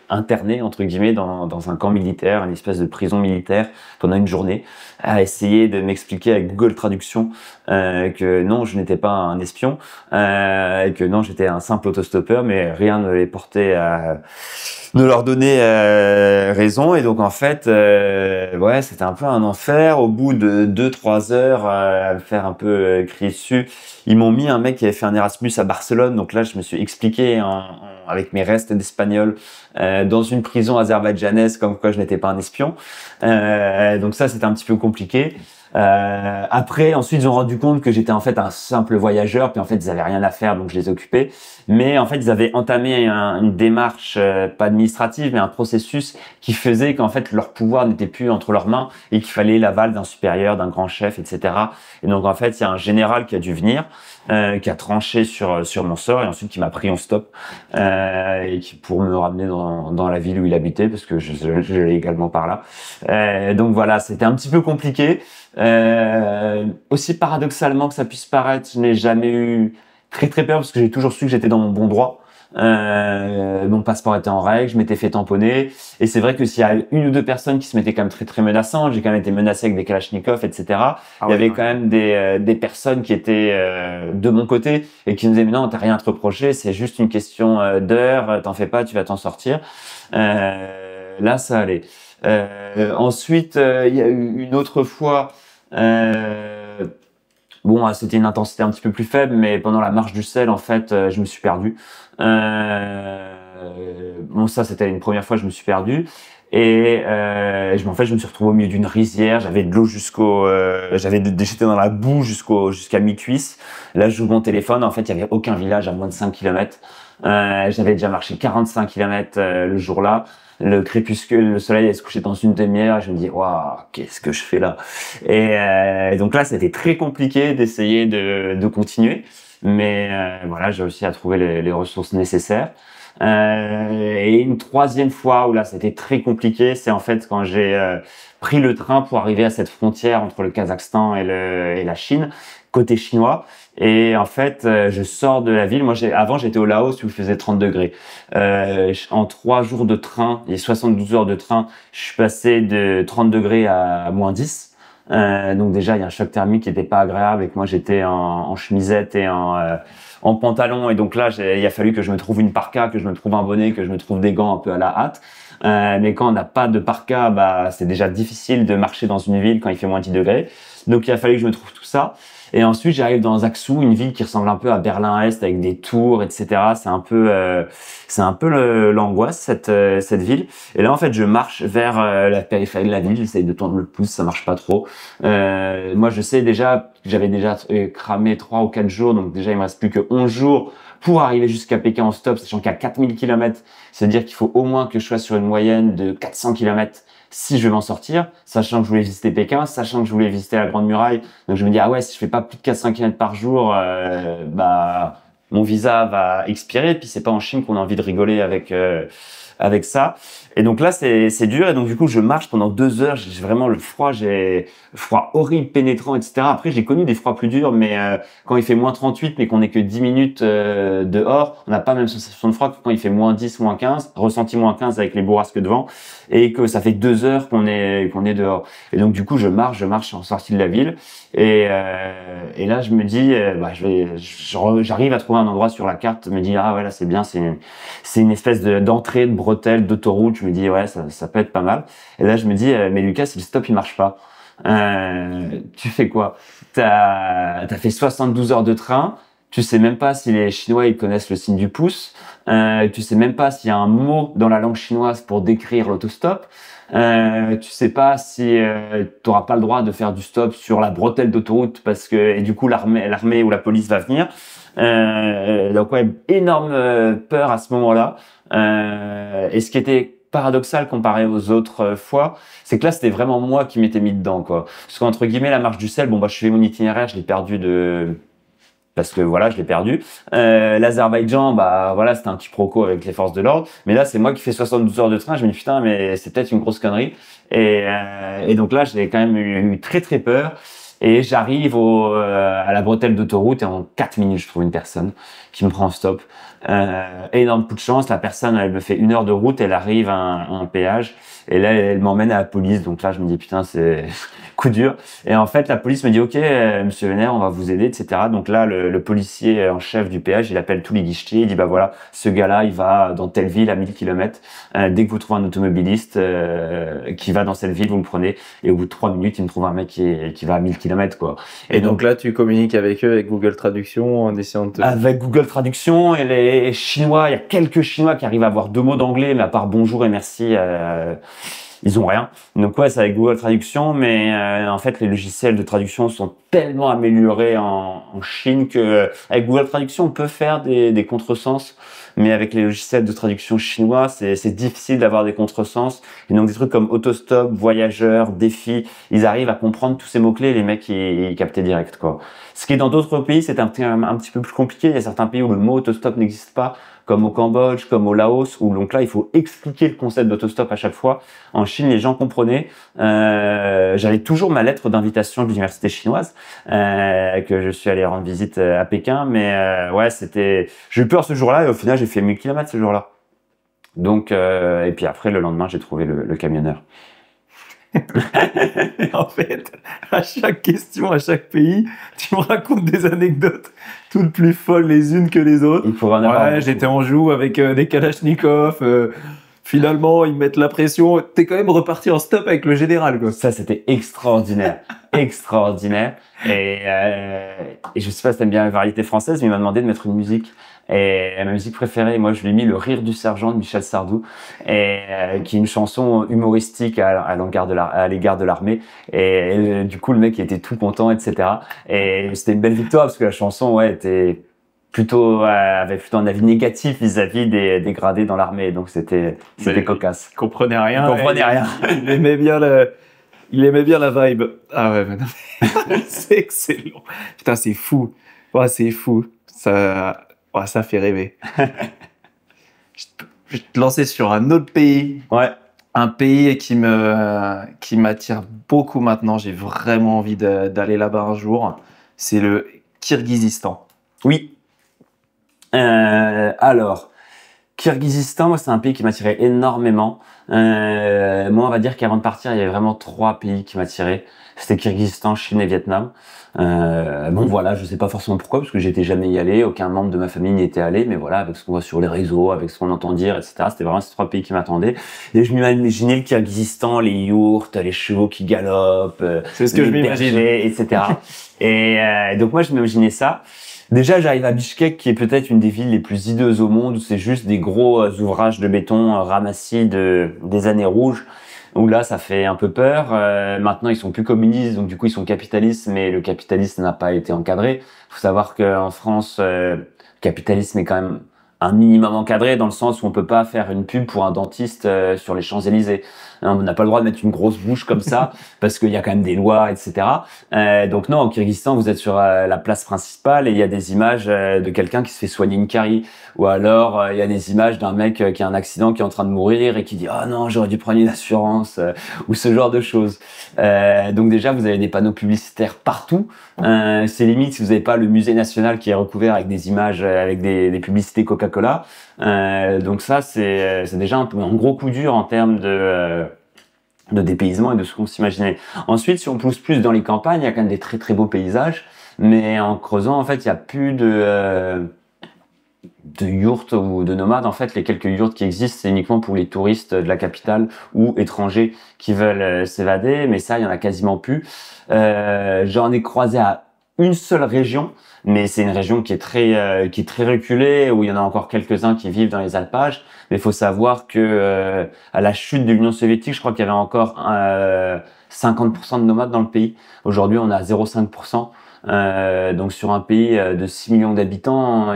interné entre guillemets dans un camp militaire, une espèce de prison militaire pendant une journée, à essayer de m'expliquer avec Google Traduction que non, je n'étais pas un espion, et que non, j'étais un simple autostoppeur, mais rien ne les portait à de leur donner raison. Et donc en fait ouais, c'était un peu un enfer. Au bout de 2-3 heures à me faire un peu crier dessus, ils m'ont mis un mec qui avait fait un Erasmus à Barcelone. Donc là je me suis expliqué avec mes restes d'espagnol dans une prison azerbaïdjanaise comme quoi je n'étais pas un espion. Donc ça c'était un petit peu compliqué. Après, ensuite, ils ont rendu compte que j'étais en fait un simple voyageur, puis en fait, ils avaient rien à faire, donc je les occupais. Mais en fait, ils avaient entamé une démarche, pas administrative, mais un processus qui faisait qu'en fait, leur pouvoir n'était plus entre leurs mains et qu'il fallait l'aval d'un supérieur, d'un grand chef, etc. Et donc, en fait, il y a un général qui a dû venir, qui a tranché sur mon sort et ensuite qui m'a pris en stop et qui pour me ramener dans la ville où il habitait, parce que je l'ai également par là. Donc voilà, c'était un petit peu compliqué. Aussi paradoxalement que ça puisse paraître, je n'ai jamais eu très peur parce que j'ai toujours su que j'étais dans mon bon droit. Mon passeport était en règle, je m'étais fait tamponner, et c'est vrai que s'il y a une ou deux personnes qui se mettaient quand même très menaçantes, j'ai quand même été menacé avec des kalachnikovs, etc. Il y avait quand même des personnes qui étaient de mon côté et qui me disaient mais non, t'as rien à te reprocher, c'est juste une question d'heure, t'en fais pas, tu vas t'en sortir. Là ça allait. Ensuite il y a eu une autre fois c'était une intensité un petit peu plus faible, mais pendant la marche du sel, en fait, je me suis perdu. Ça, c'était une première fois, je me suis perdu. Et en fait, je me suis retrouvé au milieu d'une rizière. J'avais de l'eau j'étais dans la boue jusqu'à mi-cuisse. Là, j'ouvre mon téléphone. En fait, il y avait aucun village à moins de 5 km. J'avais déjà marché 45 km le jour-là. Le crépuscule, le soleil allait se coucher dans une demi-heure. Je me dis, waouh, qu'est-ce que je fais là? Et donc là, c'était très compliqué d'essayer de continuer. Mais voilà, j'ai réussi à trouver les ressources nécessaires. Et une troisième fois où là, c'était très compliqué, c'est en fait quand j'ai pris le train pour arriver à cette frontière entre le Kazakhstan et la Chine, côté chinois. Et en fait, je sors de la ville. Moi, avant, j'étais au Laos où il faisait 30 degrés. En 3 jours de train et 72 heures de train, je suis passé de 30 degrés à moins 10. Donc déjà, il y a un choc thermique qui était pas agréable. Et que moi, j'étais en chemisette et en pantalon. Et donc là, il a fallu que je me trouve une parka, que je me trouve un bonnet, que je me trouve des gants un peu à la hâte. Mais quand on n'a pas de parka, c'est déjà difficile de marcher dans une ville quand il fait moins 10 degrés. Donc il a fallu que je me trouve tout ça. Et ensuite, j'arrive dans Aksu, une ville qui ressemble un peu à Berlin-Est avec des tours, etc. C'est un peu l'angoisse, cette ville. Et là, en fait, je marche vers la périphérie de la ville. J'essaye de tendre le pouce, ça marche pas trop. Moi, je sais déjà que j'avais déjà cramé 3 ou 4 jours. Donc déjà, il me reste plus que 11 jours pour arriver jusqu'à Pékin en stop, sachant qu'il y a 4000 km. C'est-à-dire qu'il faut au moins que je sois sur une moyenne de 400 km si je veux m'en sortir, sachant que je voulais visiter Pékin, sachant que je voulais visiter la Grande Muraille. Donc je me dis, ah ouais, si je fais pas plus de 400 km par jour, mon visa va expirer. Puis c'est pas en Chine qu'on a envie de rigoler avec ça. Et donc là, c'est dur. Et donc, du coup, je marche pendant 2 heures. J'ai vraiment j'ai froid horrible, pénétrant, etc. Après, j'ai connu des froids plus durs, mais quand il fait moins 38, mais qu'on est que 10 minutes dehors, on n'a pas la même sensation de froid que quand il fait moins 10, moins 15, ressenti moins 15 avec les bourrasques de vent, et que ça fait 2 heures qu'on est dehors. Et donc, du coup, je marche en sortie de la ville. Et là, je me dis, j'arrive à trouver un endroit sur la carte, me dis, ah ouais, là, c'est bien, c'est une espèce d'entrée de bretelle d'autoroute. Je me dis, ouais, ça peut être pas mal. Et là, je me dis, mais Lucas, si le stop, il marche pas, tu fais quoi? T'as fait 72 heures de train. Tu sais même pas si les Chinois, ils connaissent le signe du pouce. Tu sais même pas s'il y a un mot dans la langue chinoise pour décrire l'autostop. Tu sais pas si t'auras pas le droit de faire du stop sur la bretelle d'autoroute parce que, et du coup, l'armée ou la police va venir. Donc ouais, énorme peur à ce moment-là. Et ce qui était paradoxal comparé aux autres fois, c'est que là, c'était vraiment moi qui m'étais mis dedans, quoi. Parce qu'entre guillemets, la marche du sel, bon, bah, je fais mon itinéraire, je l'ai perdu parce que voilà, je l'ai perdu. L'Azerbaïdjan, bah, voilà, c'était un petit proco avec les forces de l'ordre. Mais là, c'est moi qui fais 72 heures de train. Je me dis, putain, mais c'est peut-être une grosse connerie. Et donc là, j'ai quand même eu très, très peur. Et j'arrive à la bretelle d'autoroute et en 4 minutes, je trouve une personne qui me prend en stop. Énorme coup de chance, la personne, elle me fait 1 heure de route, elle arrive à un péage et là, elle m'emmène à la police. Donc là, je me dis, putain, c'est coup dur. Et en fait, la police me dit, OK, monsieur Vénère, on va vous aider, etc. Donc là, le policier en chef du péage, il appelle tous les guichetiers, il dit, bah voilà, ce gars-là, il va dans telle ville à 1000 km. Dès que vous trouvez un automobiliste qui va dans cette ville, vous le prenez. Et au bout de 3 minutes, il me trouve un mec qui va à 1000 km, quoi. Et donc là, tu communiques avec eux avec Google Traduction en essayant de Avec Google Traduction et les Chinois, il y a quelques Chinois qui arrivent à avoir 2 mots d'anglais, mais à part bonjour et merci, ils ont rien. Donc ouais, c'est avec Google Traduction, mais en fait, les logiciels de traduction sont tellement améliorés en Chine que avec Google Traduction, on peut faire des contresens, mais avec les logiciels de traduction chinois, c'est difficile d'avoir des contresens. Et donc des trucs comme autostop, voyageur, défi, ils arrivent à comprendre tous ces mots-clés, les mecs ils captaient direct, quoi. Ce qui est dans d'autres pays, c'est un petit peu plus compliqué. Il y a certains pays où le mot autostop n'existe pas, comme au Cambodge, comme au Laos, où donc là, il faut expliquer le concept d'autostop à chaque fois. En Chine, les gens comprenaient. J'avais toujours ma lettre d'invitation de l'université chinoise, que je suis allé rendre visite à Pékin. Mais ouais, j'ai eu peur ce jour-là et au final, j'ai fait 1000 km ce jour-là. Donc, et puis après, le lendemain, j'ai trouvé le camionneur. En fait, à chaque question, à chaque pays, tu me racontes des anecdotes toutes plus folles les unes que les autres. Il pourrait en avoir Ouais, j'étais en joue avec des Kalachnikov. Finalement, ils mettent la pression. T'es quand même reparti en stop avec le général, quoi. Ça, c'était extraordinaire. Extraordinaire. Et je sais pas si t'aimes bien la variété française, mais il m'a demandé de mettre une musique. Et ma musique préférée, moi, je lui ai mis Le Rire du Sergent de Michel Sardou, qui est une chanson humoristique à l'égard de l'armée. Et du coup, le mec, il était tout content, etc. Et c'était une belle victoire parce que la chanson, ouais, avait plutôt un avis négatif vis-à-vis des gradés dans l'armée. Donc c'était cocasse. Il comprenait rien. Il comprenait rien. Il aimait bien la vibe. Ah ouais, mais non. C'est excellent. Putain, c'est fou. Ouais, c'est fou. Ça fait rêver. Je vais te lancer sur un autre pays. Ouais. Un pays qui m'attire beaucoup maintenant. J'ai vraiment envie d'aller là-bas un jour. C'est le Kirghizistan. Oui. Alors, Kirghizistan, moi, c'est un pays qui m'attirait énormément. Moi, on va dire qu'avant de partir, il y avait vraiment 3 pays qui m'attiraient. C'était Kirghizistan, Chine et Vietnam. Bon, voilà, je sais pas forcément pourquoi, parce que j'étais jamais y allé, aucun membre de ma famille n'y était allé, mais voilà, avec ce qu'on voit sur les réseaux, avec ce qu'on entend dire, etc., c'était vraiment ces 3 pays qui m'attendaient. Et je m'imaginais le Kirghizistan, les yourtes, les chevaux qui galopent, c'est ce que je m'imagine, etc. Et donc moi, je m'imaginais ça. Déjà, j'arrive à Bishkek, qui est peut-être une des villes les plus hideuses au monde, où c'est juste des gros ouvrages de béton ramassis des années rouges, où là, ça fait un peu peur. Maintenant, ils sont plus communistes, donc du coup, ils sont capitalistes, mais le capitalisme n'a pas été encadré. Il faut savoir qu'en France, le capitalisme est quand même un minimum encadré dans le sens où on peut pas faire une pub pour un dentiste sur les Champs-Élysées. On n'a pas le droit de mettre une grosse bouche comme ça parce qu'il y a quand même des lois, etc. Donc non, au Kyrgyzstan, vous êtes sur la place principale et il y a des images de quelqu'un qui se fait soigner une carie. Ou alors, il y a des images d'un mec qui a un accident, qui est en train de mourir et qui dit « Oh non, j'aurais dû prendre une assurance ou ce genre de choses. Donc déjà, vous avez des panneaux publicitaires partout. C'est limite si vous n'avez pas le musée national qui est recouvert avec des images, avec des publicités Coca-Cola. Donc ça, c'est déjà un gros coup dur en termes de dépaysement et de ce qu'on s'imaginait. Ensuite, si on pousse plus dans les campagnes, il y a quand même des très très beaux paysages, mais en creusant, en fait, il n'y a plus de yurts ou de nomades. En fait, les quelques yurts qui existent, c'est uniquement pour les touristes de la capitale ou étrangers qui veulent s'évader, mais ça, il y en a quasiment plus. J'en ai croisé à une seule région, mais c'est une région qui est très reculée, où il y en a encore quelques-uns qui vivent dans les alpages. Mais il faut savoir que à la chute de l'Union soviétique, je crois qu'il y avait encore 50% de nomades dans le pays. Aujourd'hui, on est à 0,5%. Donc sur un pays de 6 millions d'habitants,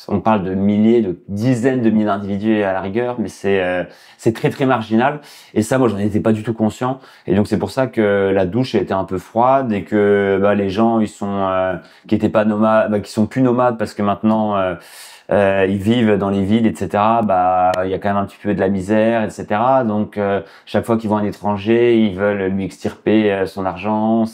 on parle de milliers, de dizaines de milliers d'individus à la rigueur, mais c'est très très marginal. Et ça, moi, j'en étais pas du tout conscient. Et donc c'est pour ça que la douche était un peu froide et que les gens qui étaient pas nomades, qui sont plus nomades parce que maintenant ils vivent dans les villes, etc. Il y a quand même un petit peu de la misère, etc. Donc chaque fois qu'ils voient un étranger, ils veulent lui extirper son argent.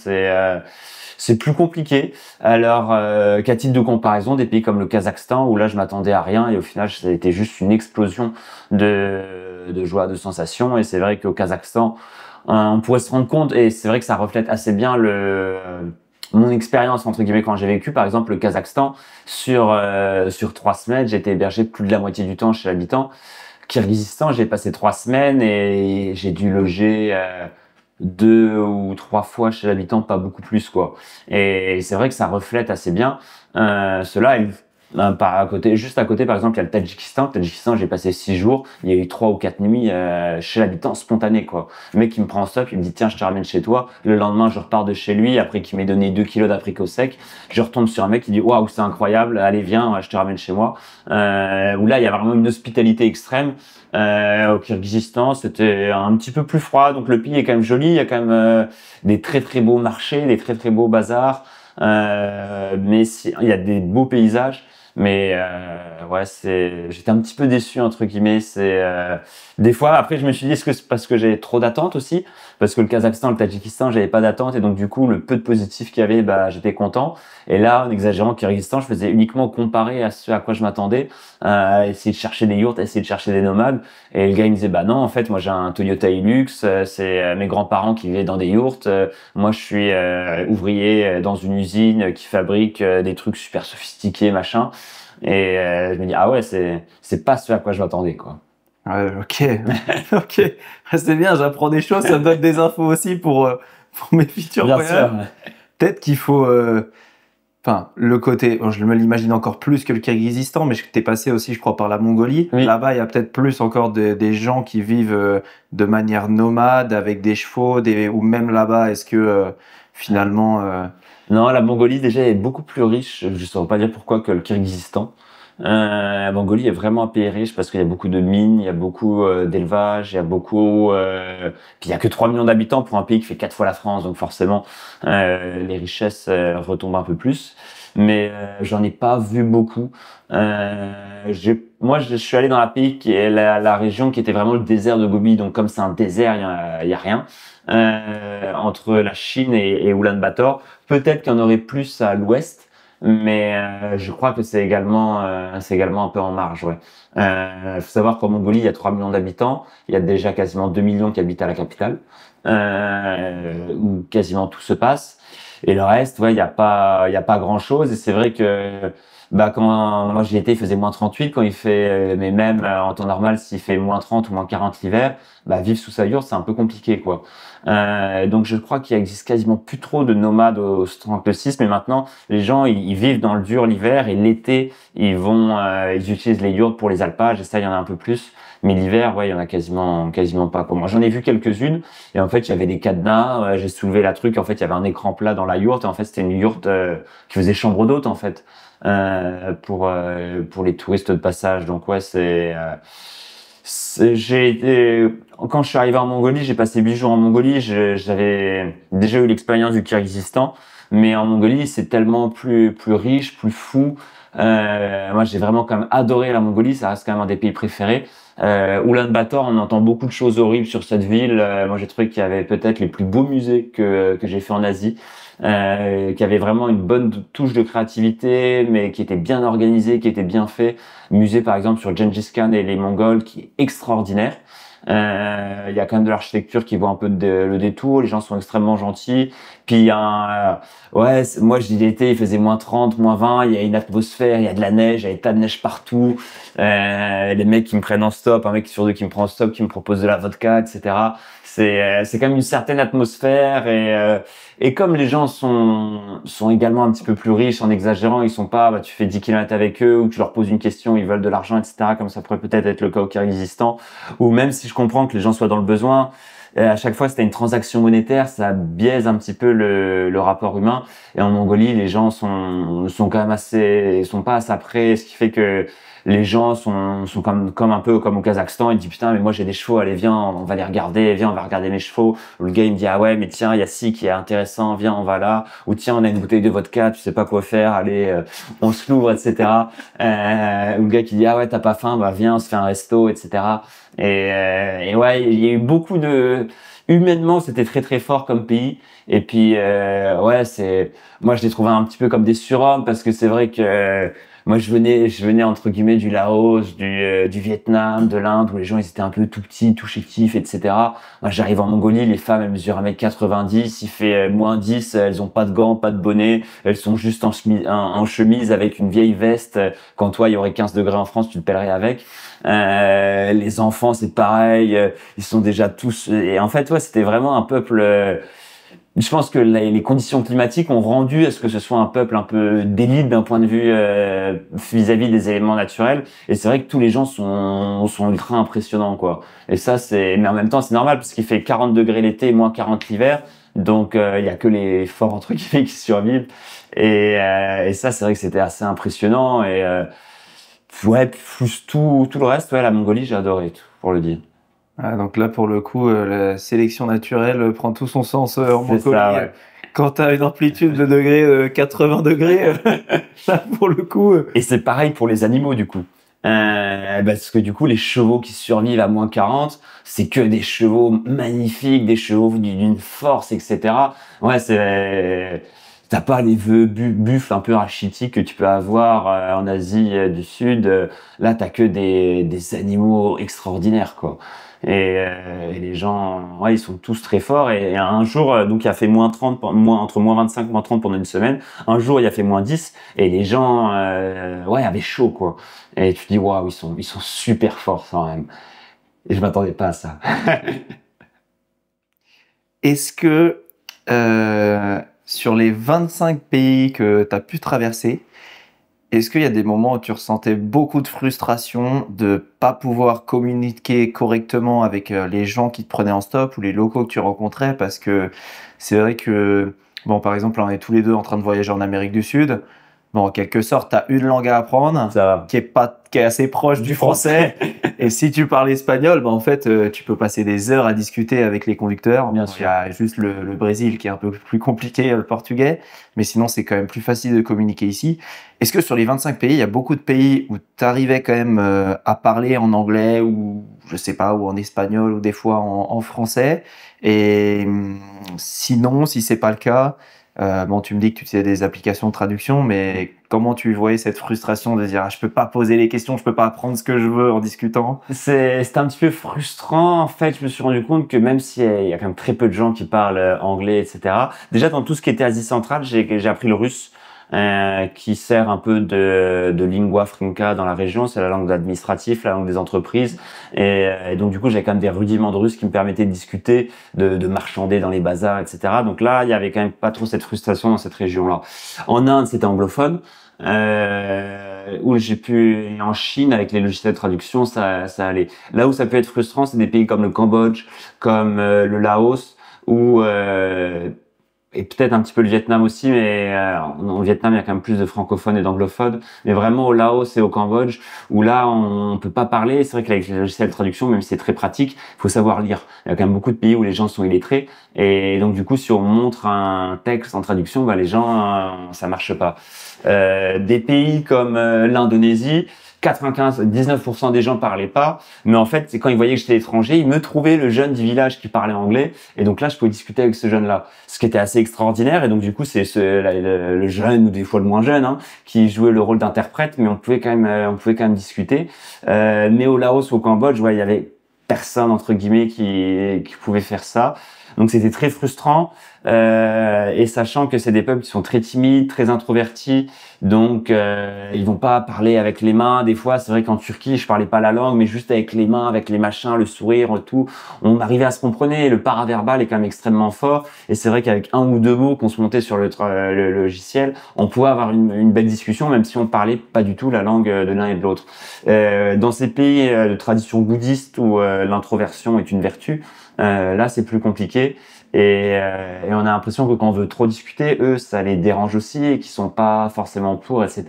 C'est plus compliqué. Alors qu'à titre de comparaison, des pays comme le Kazakhstan, où là je m'attendais à rien et au final ça a été juste une explosion de joie, de sensations. Et c'est vrai qu'au Kazakhstan, on pourrait se rendre compte, et c'est vrai que ça reflète assez bien mon expérience entre guillemets quand j'ai vécu. Par exemple, le Kazakhstan, sur 3 semaines, j'ai été hébergé plus de la moitié du temps chez l'habitant. Kirghizistan, j'ai passé 3 semaines et j'ai dû loger 2 ou 3 fois chez l'habitant, pas beaucoup plus quoi. Et c'est vrai que ça reflète assez bien cela. Juste à côté, par exemple, il y a le Tadjikistan. Le Tadjikistan, j'ai passé 6 jours. Il y a eu 3 ou 4 nuits chez l'habitant spontané, quoi. Le mec qui me prend en stop, il me dit tiens, je te ramène chez toi. Le lendemain, je repars de chez lui. Après qu'il m'ait donné 2 kilos d'apricots secs, je retombe sur un mec qui dit waouh, c'est incroyable. Allez, viens, je te ramène chez moi. Où là, il y a vraiment une hospitalité extrême. Au Kyrgyzstan, c'était un petit peu plus froid. Donc le pays est quand même joli. Il y a quand même des très très beaux marchés, des très très beaux bazars. Mais il y a des beaux paysages. Mais j'étais un petit peu déçu entre guillemets. Des fois après je me suis dit est-ce que c'est parce que j'ai trop d'attentes aussi, parce que le Kazakhstan, le Tadjikistan, j'avais pas d'attente et donc du coup le peu de positif qu'il y avait, j'étais content. Et là en exagérant, Kyrgyzstan, je faisais uniquement comparer à ce à quoi je m'attendais, essayer de chercher des yurts, essayer de chercher des nomades. Et le gars il me disait non, en fait moi j'ai un Toyota Hilux, c'est mes grands-parents qui vivaient dans des yurts. Moi je suis ouvrier dans une usine qui fabrique des trucs super sophistiqués machin. Et je me dis ah ouais, c'est pas ce à quoi je m'attendais quoi. Ok, ok, c'est bien, j'apprends des choses, ça me donne des infos aussi pour mes futurs voyages. Peut-être qu'il faut, le côté, je me l'imagine encore plus que le Kyrgyzstan, mais t'es passé aussi, je crois, par la Mongolie. Oui. Là-bas, il y a peut-être plus encore des gens qui vivent de manière nomade avec des chevaux, ou même là-bas, est-ce que finalement... Non, la Mongolie déjà est beaucoup plus riche, je ne saurais pas dire pourquoi, que le Kyrgyzstan. La Mongolie est vraiment un pays riche parce qu'il y a beaucoup de mines, il y a beaucoup d'élevage, il y a beaucoup... Puis il y a que 3 millions d'habitants pour un pays qui fait 4 fois la France, donc forcément les richesses retombent un peu plus. Mais j'en ai pas vu beaucoup. Moi, je suis allé dans la pays qui est la région qui était vraiment le désert de Gobi, donc comme c'est un désert, il y a rien. Entre la Chine et Oulan-Bator. Peut-être qu'il y en aurait plus à l'ouest, mais je crois que c'est également un peu en marge. Ouais. Faut savoir qu'en Mongolie, il y a 3 millions d'habitants. Il y a déjà quasiment 2 millions qui habitent à la capitale, où quasiment tout se passe. Et le reste, il y a pas grand-chose. Et c'est vrai que quand moi j'y étais, il faisait moins 38 quand il fait, mais même en temps normal, s'il fait moins 30 ou moins 40 l'hiver, vivre sous sa yourte, c'est un peu compliqué, quoi. Donc je crois qu'il existe quasiment plus trop de nomades au 36, mais maintenant les gens ils vivent dans le dur l'hiver et l'été ils utilisent les yurts pour les alpages et ça il y en a un peu plus. Mais l'hiver, il y en a quasiment pas. Moi, j'en ai vu quelques-unes et en fait, il y avait des cadenas. J'ai soulevé la truc. En fait, il y avait un écran plat dans la yourte et en fait, c'était une yourte qui faisait chambre d'hôte en fait. pour les touristes de passage. Donc ouais, j'ai été, quand je suis arrivé en Mongolie, j'ai passé 8 jours en Mongolie. J'avais déjà eu l'expérience du Kyrgyzstan, mais en Mongolie, c'est tellement plus riche, plus fou. Moi, j'ai vraiment quand même adoré la Mongolie. Ça reste quand même un des pays préférés. Ulaanbaatar, on entend beaucoup de choses horribles sur cette ville. Moi, j'ai trouvé qu'il y avait peut-être les plus beaux musées que j'ai fait en Asie, qui avait vraiment une bonne touche de créativité, mais qui était bien organisé, qui était bien fait. Musée, par exemple, sur Gengis Khan et les Mongols, qui est extraordinaire. Il y a quand même de l'architecture qui vaut un peu le détour. Les gens sont extrêmement gentils. Puis il y a moi j'y étais, il faisait -30, -20. Il y a une atmosphère, il y a de la neige, il y a des tas de neige partout. Les mecs qui me prennent en stop, un mec sur deux qui me prend en stop, qui me propose de la vodka, etc. C'est quand même une certaine atmosphère et comme les gens sont également un petit peu plus riches en exagérant, ils sont pas, tu fais 10 km avec eux ou tu leur poses une question, ils veulent de l'argent, etc. Comme ça pourrait peut-être être le cas au Kyrgyzstan. Ou même si je comprends que les gens soient dans le besoin, à chaque fois c'était une transaction monétaire, ça biaise un petit peu le rapport humain. Et en Mongolie, les gens sont quand même sont pas assez près, ce qui fait que les gens sont comme un peu comme au Kazakhstan. Ils disent putain mais moi j'ai des chevaux, allez viens on va les regarder, viens on va regarder mes chevaux. Ou le gars il me dit ah ouais mais tiens il y a ci qui est intéressant, viens on va là. Ou tiens on a une bouteille de vodka, tu sais pas quoi faire, allez on se l'ouvre, etc. Ou le gars qui dit ah ouais t'as pas faim, bah viens on se fait un resto, etc. Et ouais il y a eu beaucoup de humainement c'était très très fort comme pays. Et puis ouais moi je l'ai trouvé un petit peu comme des surhommes parce que c'est vrai que moi, je venais entre guillemets du Laos, du Vietnam, de l'Inde, où les gens ils étaient un peu tout petits, tout chétifs, etc. Moi, j'arrive en Mongolie, les femmes elles mesurent 1m90, il fait -10, elles ont pas de gants, pas de bonnet, elles sont juste en chemise avec une vieille veste. Quand toi, il y aurait 15 degrés en France, tu te pèlerais avec. Les enfants, c'est pareil, ils sont déjà tous. Et en fait, ouais, c'était vraiment un peuple. Je pense que les conditions climatiques ont rendu à ce que ce soit un peuple un peu d'élite d'un point de vue vis-à-vis des éléments naturels. Et c'est vrai que tous les gens sont ultra impressionnants, quoi. Et ça, mais en même temps, c'est normal parce qu'il fait 40 degrés l'été et -40 l'hiver. Donc, il y a que les forts, entre guillemets, qui survivent. Et ça, c'est vrai que c'était assez impressionnant. Et ouais, plus tout le reste, ouais, la Mongolie, j'ai adoré, pour le dire. Ah, donc là, pour le coup, la sélection naturelle prend tout son sens en Mongolie. Ça, ouais. Quand tu as une amplitude de degrés, 80 degrés, là, pour le coup. Et c'est pareil pour les animaux, du coup. Parce que du coup, les chevaux qui survivent à -40, c'est que des chevaux magnifiques, des chevaux d'une force, etc. Ouais, t'as pas les buffles un peu rachitiques que tu peux avoir en Asie du Sud. Là, t'as que des animaux extraordinaires, quoi. Et les gens, ouais, ils sont tous très forts. Et un jour, donc, il a fait -30, entre -25, -30 pendant une semaine. Un jour, il a fait -10 et les gens, ouais, avaient chaud, quoi. Et tu te dis, waouh, ils sont super forts, quand même. Et je m'attendais pas à ça. Est-ce que sur les 25 pays que tu as pu traverser, est-ce qu'il y a des moments où tu ressentais beaucoup de frustration de pas pouvoir communiquer correctement avec les gens qui te prenaient en stop ou les locaux que tu rencontrais? Parce que c'est vrai que, bon, par exemple, on est tous les deux en train de voyager en Amérique du Sud. Bon, en quelque sorte, tu as une langue à apprendre qui est assez proche du français. Et si tu parles espagnol, en fait, tu peux passer des heures à discuter avec les conducteurs. Bien sûr. sûr. Il y a juste le Brésil qui est un peu plus compliqué, le portugais. Mais sinon, c'est quand même plus facile de communiquer ici. Est-ce que sur les 25 pays, il y a beaucoup de pays où tu arrivais quand même à parler en anglais ou, je sais pas, ou en espagnol ou des fois en français? Et sinon, si c'est pas le cas, bon, tu me dis que tu utilises des applications de traduction, mais comment tu voyais cette frustration de dire ah, je peux pas poser les questions, je peux pas apprendre ce que je veux en discutant? C'était un petit peu frustrant. En fait, je me suis rendu compte que même s'il y a quand même très peu de gens qui parlent anglais, etc. Déjà, dans tout ce qui était Asie centrale, j'ai appris le russe. Qui sert un peu de lingua franca dans la région, c'est la langue administrative, la langue des entreprises, et donc du coup j'ai quand même des rudiments de russe qui me permettaient de discuter, de marchander dans les bazars, etc. Donc là il y avait quand même pas trop cette frustration dans cette région-là. En Inde c'était anglophone, où en Chine avec les logiciels de traduction ça allait. Là où ça peut être frustrant c'est des pays comme le Cambodge, comme le Laos, où et peut-être un petit peu le Vietnam aussi, mais au Vietnam, il y a quand même plus de francophones et d'anglophones. Mais vraiment au Laos et au Cambodge, où là, on peut pas parler. C'est vrai qu'avec les logiciels de traduction, même si c'est très pratique, il faut savoir lire. Il y a quand même beaucoup de pays où les gens sont illettrés. Et donc, du coup, si on montre un texte en traduction, bah, les gens, ça marche pas. Des pays comme l'Indonésie, 19% des gens parlaient pas, mais en fait, c'est quand ils voyaient que j'étais étranger, ils me trouvaient le jeune du village qui parlait anglais, et donc là, je pouvais discuter avec ce jeune-là, ce qui était assez extraordinaire. Et donc du coup, c'est le jeune ou des fois le moins jeune, hein, qui jouait le rôle d'interprète, mais on pouvait quand même discuter. Mais au Laos ou au Cambodge, ouais, il y avait personne entre guillemets qui pouvait faire ça. Donc c'était très frustrant, et sachant que c'est des peuples qui sont très timides, très introvertis, donc ils vont pas parler avec les mains. Des fois, c'est vrai qu'en Turquie, je parlais pas la langue, mais juste avec les mains, avec les machins, le sourire, tout, on arrivait à se comprendre. Le paraverbal est quand même extrêmement fort, et c'est vrai qu'avec un ou deux mots qu'on se montait sur le logiciel, on pouvait avoir une belle discussion, même si on parlait pas du tout la langue de l'un et de l'autre. Dans ces pays de tradition bouddhiste où l'introversion est une vertu, là c'est plus compliqué. Et on a l'impression que quand on veut trop discuter, eux, ça les dérange aussi et qu'ils sont pas forcément pour, etc.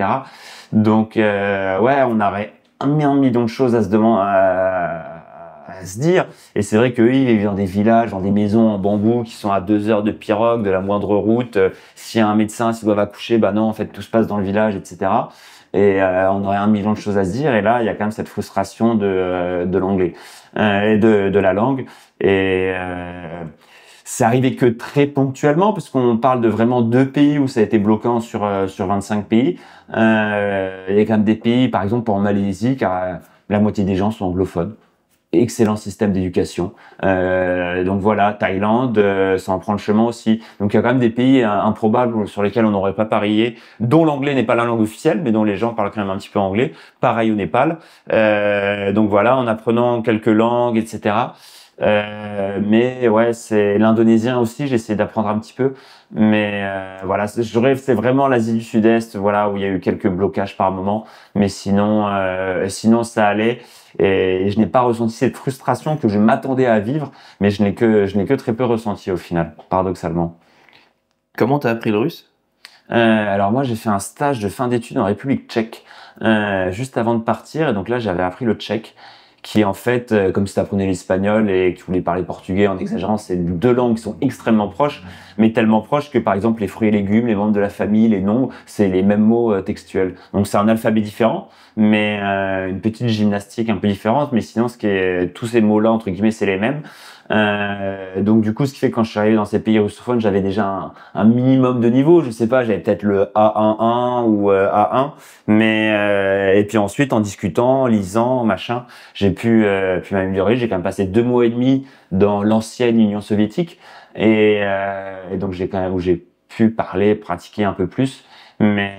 Donc, ouais, on aurait un million de choses à se demander, à se dire. Et c'est vrai qu'eux, ils vivent dans des villages, dans des maisons en bambou qui sont à 2 heures de pirogue, de la moindre route. S'il y a un médecin, s'ils doivent accoucher, bah non, en fait, tout se passe dans le village, etc. Et on aurait un million de choses à se dire. Et là, il y a quand même cette frustration de l'anglais et de la langue. Et c'est arrivé que très ponctuellement, parce qu'on parle de vraiment 2 pays où ça a été bloquant sur 25 pays. Il y a quand même des pays, par exemple en Malaisie, car la moitié des gens sont anglophones. Excellent système d'éducation. Donc voilà, Thaïlande, ça en prend le chemin aussi. Donc il y a quand même des pays improbables sur lesquels on n'aurait pas parié, dont l'anglais n'est pas la langue officielle, mais dont les gens parlent quand même un petit peu anglais. Pareil au Népal. Donc voilà, en apprenant quelques langues, etc. Mais ouais, c'est l'indonésien aussi, j'essaie d'apprendre un petit peu. Mais voilà, c'est vraiment l'Asie du Sud-Est, voilà, où il y a eu quelques blocages par moment. Mais sinon ça allait. Et je n'ai pas ressenti cette frustration que je m'attendais à vivre, mais je n'ai que très peu ressenti au final, paradoxalement. Comment t'as appris le russe? Alors moi, j'ai fait un stage de fin d'études en République tchèque, juste avant de partir. Et donc là, j'avais appris le tchèque, qui est en fait, comme si tu apprenais l'espagnol et que tu voulais parler portugais en exagérant, c'est 2 langues qui sont extrêmement proches, mais tellement proches que par exemple les fruits et légumes, les membres de la famille, les noms, c'est les mêmes mots textuels. Donc c'est un alphabet différent, mais une petite gymnastique un peu différente, mais sinon tous ces mots-là, entre guillemets, c'est les mêmes. Donc du coup, ce qui fait que quand je suis arrivé dans ces pays russophones, j'avais déjà un minimum de niveau. Je sais pas, j'avais peut-être le A11 ou A1, mais et puis ensuite, en discutant, en lisant, machin, j'ai pu m'améliorer. J'ai quand même passé 2 mois et demi dans l'ancienne Union soviétique, et donc j'ai quand même où j'ai pu parler, pratiquer un peu plus, mais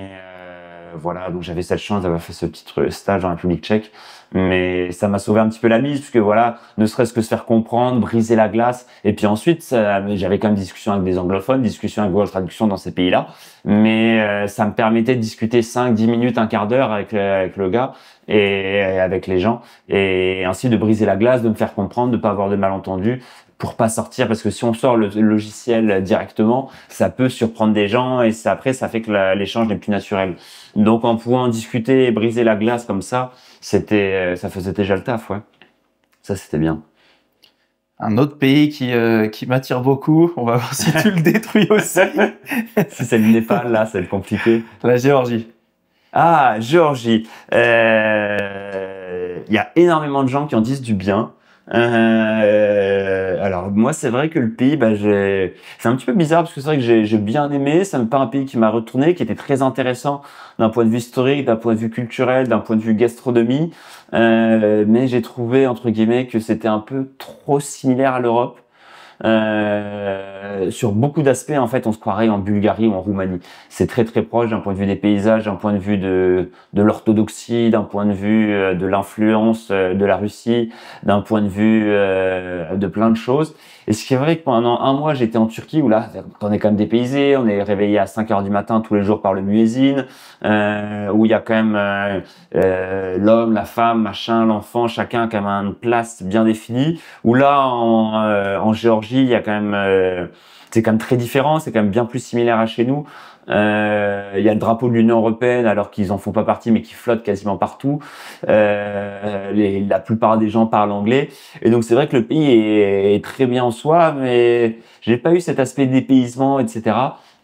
voilà, donc j'avais cette chance d'avoir fait ce petit stage en République tchèque, mais ça m'a sauvé un petit peu la mise, parce que voilà, ne serait-ce que se faire comprendre, briser la glace, et puis ensuite, j'avais quand même des discussions avec des anglophones, discussions avec Google Traduction dans ces pays-là, mais ça me permettait de discuter 5-10 minutes, un quart d'heure avec le gars, et avec les gens, et ainsi de briser la glace, de me faire comprendre, de pas avoir de malentendus, pour pas sortir, parce que si on sort le logiciel directement, ça peut surprendre des gens, et après, ça fait que l'échange n'est plus naturel. Donc, en pouvant discuter et briser la glace comme ça faisait déjà le taf, ouais. Ça, c'était bien. Un autre pays qui m'attire beaucoup, on va voir si tu le détruis aussi. Si c'est le Népal, là, c'est compliqué. La Géorgie. Ah, Géorgie. Il y a énormément de gens qui en disent du bien. Alors moi, c'est vrai que le pays, c'est un petit peu bizarre, parce que c'est vrai que j'ai bien aimé. C'est pas un pays qui m'a retourné, qui était très intéressant d'un point de vue historique, d'un point de vue culturel, d'un point de vue gastronomie, mais j'ai trouvé, entre guillemets, que c'était un peu trop similaire à l'Europe. Sur beaucoup d'aspects, en fait, on se croirait en Bulgarie ou en Roumanie. C'est très très proche d'un point de vue des paysages, d'un point de vue de l'orthodoxie, d'un point de vue de l'influence de la Russie, d'un point de vue de plein de choses. Et ce qui est vrai que pendant un mois, j'étais en Turquie où là, on est quand même dépaysé, on est réveillé à 5 heures du matin tous les jours par le muezzin, où il y a quand même l'homme, la femme, machin, l'enfant, chacun a quand même une place bien définie. Où là, en Géorgie, il y a quand même, c'est quand même très différent, c'est quand même bien plus similaire à chez nous. Il y a le drapeau de l'Union européenne alors qu'ils en font pas partie mais qui flotte quasiment partout. La plupart des gens parlent anglais et donc c'est vrai que le pays est très bien en soi, mais j'ai pas eu cet aspect dépaysement, etc.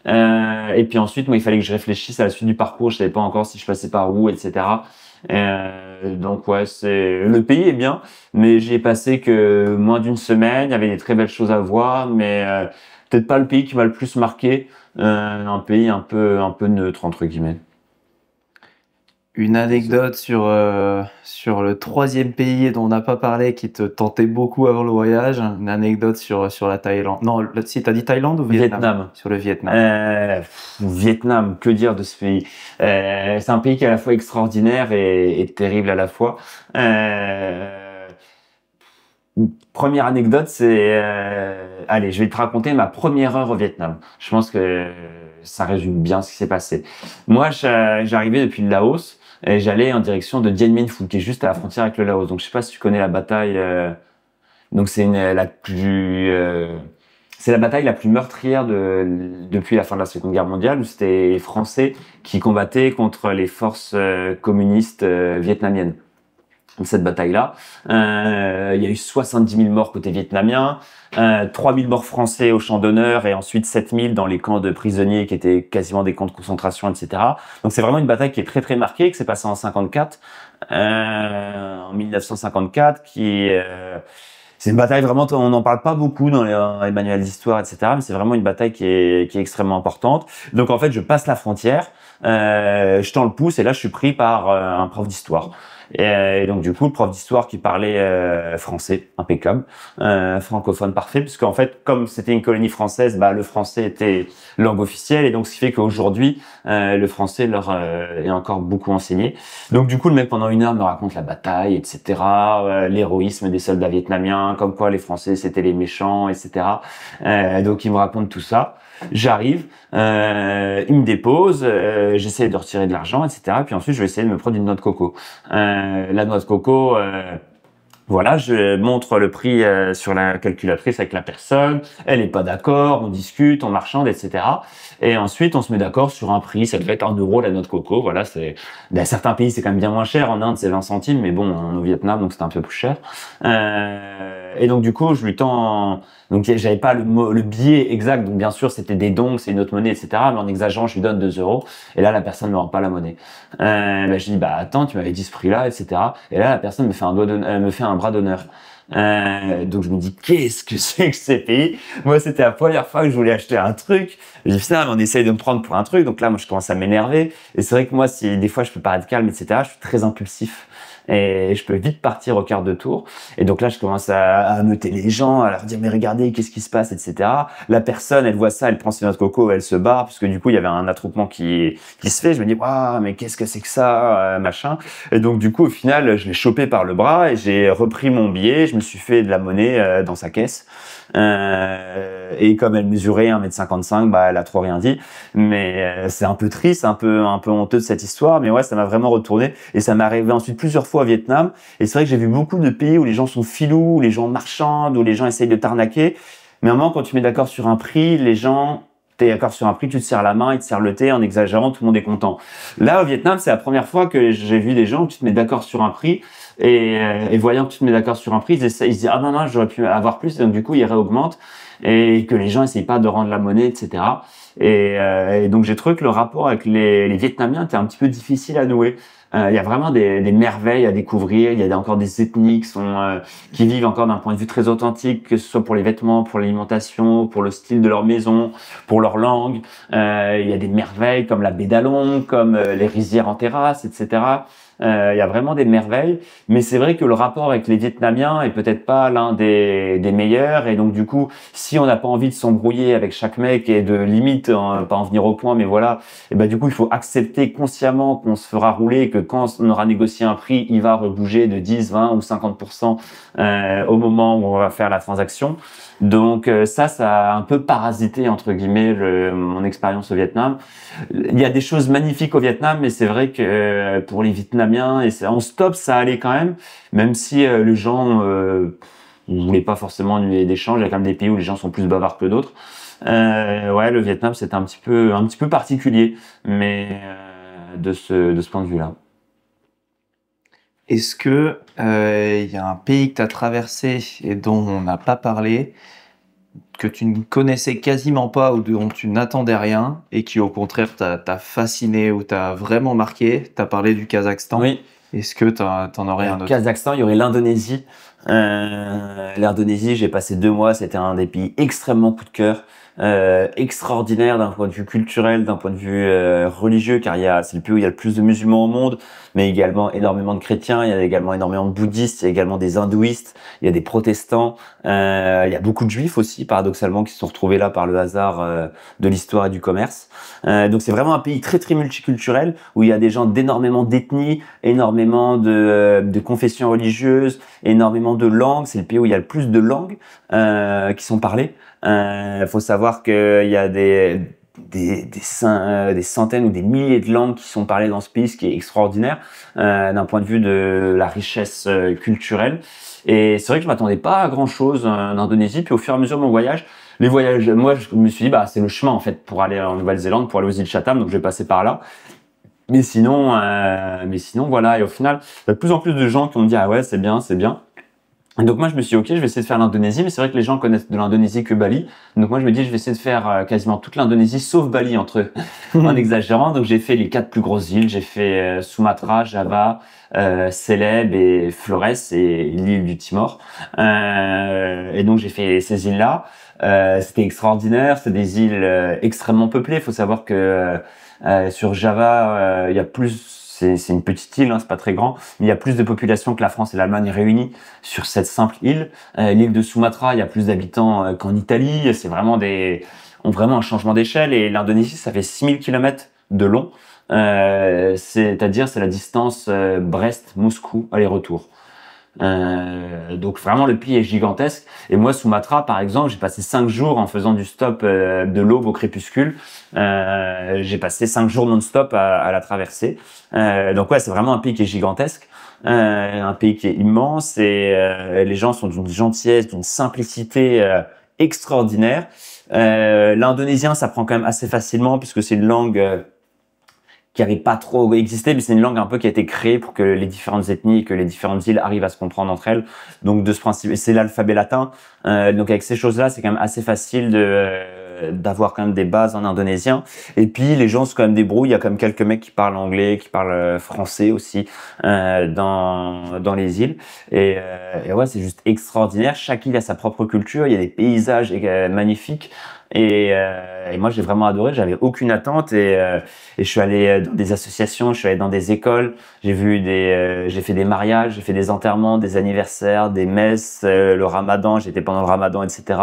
Et puis ensuite, moi, il fallait que je réfléchisse à la suite du parcours. Je savais pas encore si je passais par où, etc. Donc ouais, le pays est bien, mais j'y ai passé que moins d'une semaine. Il y avait des très belles choses à voir, mais peut-être pas le pays qui m'a le plus marqué. Un pays un peu neutre entre guillemets. Une anecdote sur le troisième pays dont on n'a pas parlé qui te tentait beaucoup avant le voyage. Une anecdote sur la Thaïlande. Non, si t'as dit Thaïlande ou Vietnam? Sur le Vietnam. Vietnam, que dire de ce pays? C'est un pays qui est à la fois extraordinaire et terrible à la fois. Première anecdote, c'est allez, je vais te raconter ma première heure au Vietnam. Je pense que ça résume bien ce qui s'est passé. Moi, j'arrivais depuis le Laos et j'allais en direction de Dien Bien Phu, qui est juste à la frontière avec le Laos. Donc, je sais pas si tu connais la bataille. Donc, c'est c'est la bataille la plus meurtrière depuis la fin de la Seconde Guerre mondiale, où c'était les Français qui combattaient contre les forces communistes vietnamiennes. Cette bataille-là, il y a eu 70 000 morts côté vietnamien, 3 000 morts français au champ d'honneur et ensuite 7 000 dans les camps de prisonniers qui étaient quasiment des camps de concentration, etc. Donc c'est vraiment une bataille qui est très très marquée, qui s'est passée en 54, en 1954, c'est une bataille vraiment, on n'en parle pas beaucoup dans les manuels d'histoire, etc. Mais c'est vraiment une bataille qui est extrêmement importante. Donc en fait, je passe la frontière, je tends le pouce et là je suis pris par un prof d'histoire. Et donc du coup, le prof d'histoire qui parlait français, impeccable, francophone parfait, puisque en fait, comme c'était une colonie française, bah le français était langue officielle, et donc ce qui fait qu'aujourd'hui, le français leur est encore beaucoup enseigné. Donc du coup, le mec pendant une heure me raconte la bataille, etc., l'héroïsme des soldats vietnamiens, comme quoi les Français c'était les méchants, etc. Donc il me raconte tout ça. J'arrive, il me dépose, j'essaie de retirer de l'argent, etc. Puis ensuite, je vais essayer de me prendre une noix de coco. La noix de coco, voilà, je montre le prix sur la calculatrice avec la personne. Elle est pas d'accord, on discute, on marchande, etc. Et ensuite, on se met d'accord sur un prix. Ça devait être 1 euro la noix de coco. Voilà, dans certains pays, c'est quand même bien moins cher. En Inde, c'est 20 centimes, mais bon, au Vietnam, donc c'était un peu plus cher. Et donc du coup, je lui tends. Donc j'avais pas le billet exact. Donc bien sûr, c'était des dons, c'est une autre monnaie, etc. Mais en exagérant, je lui donne 2 euros. Et là, la personne ne me rend pas la monnaie. Je dis bah attends, tu m'avais dit ce prix-là, etc. Et là, la personne me fait un bras d'honneur. Donc je me dis qu'est-ce que c'est que ces pays. Moi, c'était la première fois que je voulais acheter un truc. Je dis ça, mais on essaye de me prendre pour un truc. Donc là, moi, je commence à m'énerver. Et c'est vrai que moi, si des fois je peux paraître calme, etc., je suis très impulsif. Et je peux vite partir au quart de tour. Et donc là, je commence à meuter les gens, à leur dire mais regardez, qu'est-ce qui se passe, etc. La personne, elle voit ça, elle prend ses noix de coco, elle se barre, puisque du coup, il y avait un attroupement qui se fait. Je me dis waouh, mais qu'est-ce que c'est que ça, machin. Et donc du coup, au final, je l'ai chopé par le bras et j'ai repris mon billet. Je me suis fait de la monnaie dans sa caisse. Et comme elle mesurait 1,55 m, bah elle a trop rien dit. Mais c'est un peu triste, un peu honteux de cette histoire. Mais ouais, ça m'a vraiment retourné. Et ça m'est arrivé ensuite plusieurs fois au Vietnam. Et c'est vrai que j'ai vu beaucoup de pays où les gens sont filous, où les gens marchandent, où les gens essayent de t'arnaquer. Mais à un moment, quand tu mets d'accord sur un prix, les gens, t'es d'accord sur un prix, tu te serres la main, ils te serrent le thé, en exagérant, tout le monde est content. Là, au Vietnam, c'est la première fois que j'ai vu des gens où tu te mets d'accord sur un prix. Et voyant que tu te mets d'accord sur un prix, ils se disent ah non, j'aurais pu avoir plus. Et donc du coup, ils réaugmentent et que les gens essayent pas de rendre la monnaie, etc. Et donc j'ai trouvé que le rapport avec les Vietnamiens était un petit peu difficile à nouer. Il y a vraiment des merveilles à découvrir. Il y a encore des ethnies qui vivent encore d'un point de vue très authentique, que ce soit pour les vêtements, pour l'alimentation, pour le style de leur maison, pour leur langue. Il y a des merveilles comme la baie d'Along, comme les rizières en terrasse, etc. Il y a vraiment des merveilles, mais c'est vrai que le rapport avec les Vietnamiens est peut-être pas l'un des meilleurs, et donc du coup, si on n'a pas envie de s'embrouiller avec chaque mec et de limite pas en venir au point, mais voilà, et ben du coup, il faut accepter consciemment qu'on se fera rouler, que quand on aura négocié un prix, il va rebouger de 10, 20 ou 50% au moment où on va faire la transaction. Donc ça a un peu parasité entre guillemets mon expérience au Vietnam. Il y a des choses magnifiques au Vietnam, mais c'est vrai que pour les Vietnamiens, et en stop ça allait quand même si les gens ne voulaient pas forcément annuler d'échanges. Il y a quand même des pays où les gens sont plus bavards que d'autres. Ouais, le Vietnam c'était un petit peu particulier, mais de ce point de vue-là. Est-ce que y a un pays que tu as traversé et dont on n'a pas parlé, que tu ne connaissais quasiment pas ou dont tu n'attendais rien et qui au contraire t'a fasciné ou t'a vraiment marqué? Tu as parlé du Kazakhstan. Oui. Est-ce que t'en aurais un autre? Kazakhstan, il y aurait l'Indonésie. L'Indonésie, j'ai passé 2 mois, c'était un des pays extrêmement coup de cœur. Extraordinaire d'un point de vue culturel, d'un point de vue religieux, car c'est le pays où il y a le plus de musulmans au monde, mais également énormément de chrétiens, il y a également énormément de bouddhistes, il y a également des hindouistes, il y a des protestants, il y a beaucoup de juifs aussi, paradoxalement, qui se sont retrouvés là par le hasard de l'histoire et du commerce. Donc c'est vraiment un pays très très multiculturel, où il y a des gens d'énormément d'ethnies, énormément de confessions religieuses, énormément de langues. C'est le pays où il y a le plus de langues qui sont parlées. Faut savoir qu'il y a des centaines ou des milliers de langues qui sont parlées dans ce pays, ce qui est extraordinaire d'un point de vue de la richesse culturelle. Et c'est vrai que je m'attendais pas à grand chose en Indonésie. Puis au fur et à mesure de mon voyage, moi je me suis dit c'est le chemin en fait pour aller en Nouvelle-Zélande, pour aller aux îles Chatham, donc je vais passer par là. Mais sinon voilà. Et au final, il y a de plus en plus de gens qui ont dit ah ouais c'est bien. Et donc moi je me suis dit, ok, je vais essayer de faire l'Indonésie, mais c'est vrai que les gens connaissent de l'Indonésie que Bali. Donc moi je me dis je vais essayer de faire quasiment toute l'Indonésie sauf Bali en exagérant. Donc j'ai fait les 4 plus grosses îles, j'ai fait Sumatra, Java, Célèbes et Flores et l'île du Timor. Et donc j'ai fait ces îles-là. C'était extraordinaire, c'est des îles extrêmement peuplées. Il faut savoir que sur Java, il y a plus. C'est une petite île, c'est pas très grand, mais il y a plus de population que la France et l'Allemagne réunies sur cette simple île. L'île de Sumatra, il y a plus d'habitants qu'en Italie. C'est vraiment vraiment un changement d'échelle. Et l'Indonésie, ça fait 6000 km de long. C'est-à-dire, c'est la distance Brest-Moscou aller-retour. Donc vraiment le pays est gigantesque. Et moi Sumatra par exemple, j'ai passé 5 jours en faisant du stop de l'aube au crépuscule. J'ai passé 5 jours non-stop à la traversée. Donc ouais, c'est vraiment un pays qui est gigantesque, un pays qui est immense et les gens sont d'une gentillesse, d'une simplicité extraordinaire. L'indonésien ça prend quand même assez facilement puisque c'est une langue qui avait pas trop existé, mais c'est une langue un peu qui a été créée pour que les différentes ethnies et que les différentes îles arrivent à se comprendre entre elles. Donc de ce principe, c'est l'alphabet latin. Donc avec ces choses-là, c'est quand même assez facile d'avoir quand même des bases en indonésien. Et puis les gens se quand même débrouillent. Il y a quand même quelques mecs qui parlent anglais, qui parlent français aussi dans les îles. Et ouais, c'est juste extraordinaire. Chaque île a sa propre culture. Il y a des paysages magnifiques. Et moi j'ai vraiment adoré, j'avais aucune attente et je suis allé dans des associations, je suis allé dans des écoles, j'ai fait des mariages, j'ai fait des enterrements, des anniversaires, des messes, le ramadan, j'étais pendant le ramadan, etc.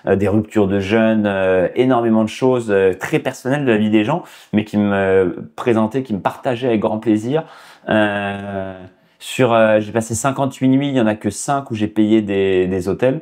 Des ruptures de jeûne, énormément de choses très personnelles de la vie des gens, mais qui me présentaient, qui me partageaient avec grand plaisir. J'ai passé 58 nuits, il y en a que 5 où j'ai payé des hôtels.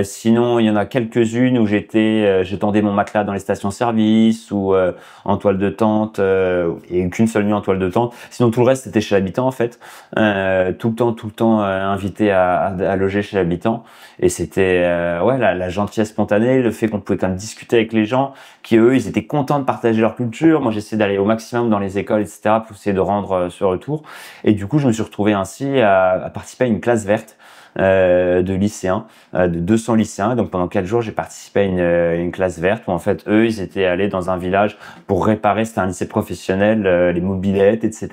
Sinon, il y en a quelques-unes où je tendais mon matelas dans les stations-service ou en toile de tente, et qu'une seule nuit en toile de tente. Sinon, tout le reste, c'était chez l'habitant en fait. Tout le temps invité à loger chez l'habitant. Et c'était la gentillesse spontanée, le fait qu'on pouvait quand même discuter avec les gens, qui eux, ils étaient contents de partager leur culture. Moi, j'essayais d'aller au maximum dans les écoles, etc., pour essayer de rendre ce retour. Et du coup, je me suis retrouvé ainsi à participer à une classe verte. De lycéens, de 200 lycéens. Donc pendant 4 jours, j'ai participé à une classe verte où en fait eux, ils étaient allés dans un village pour réparer, c'était un lycée professionnel, les mobylettes, etc.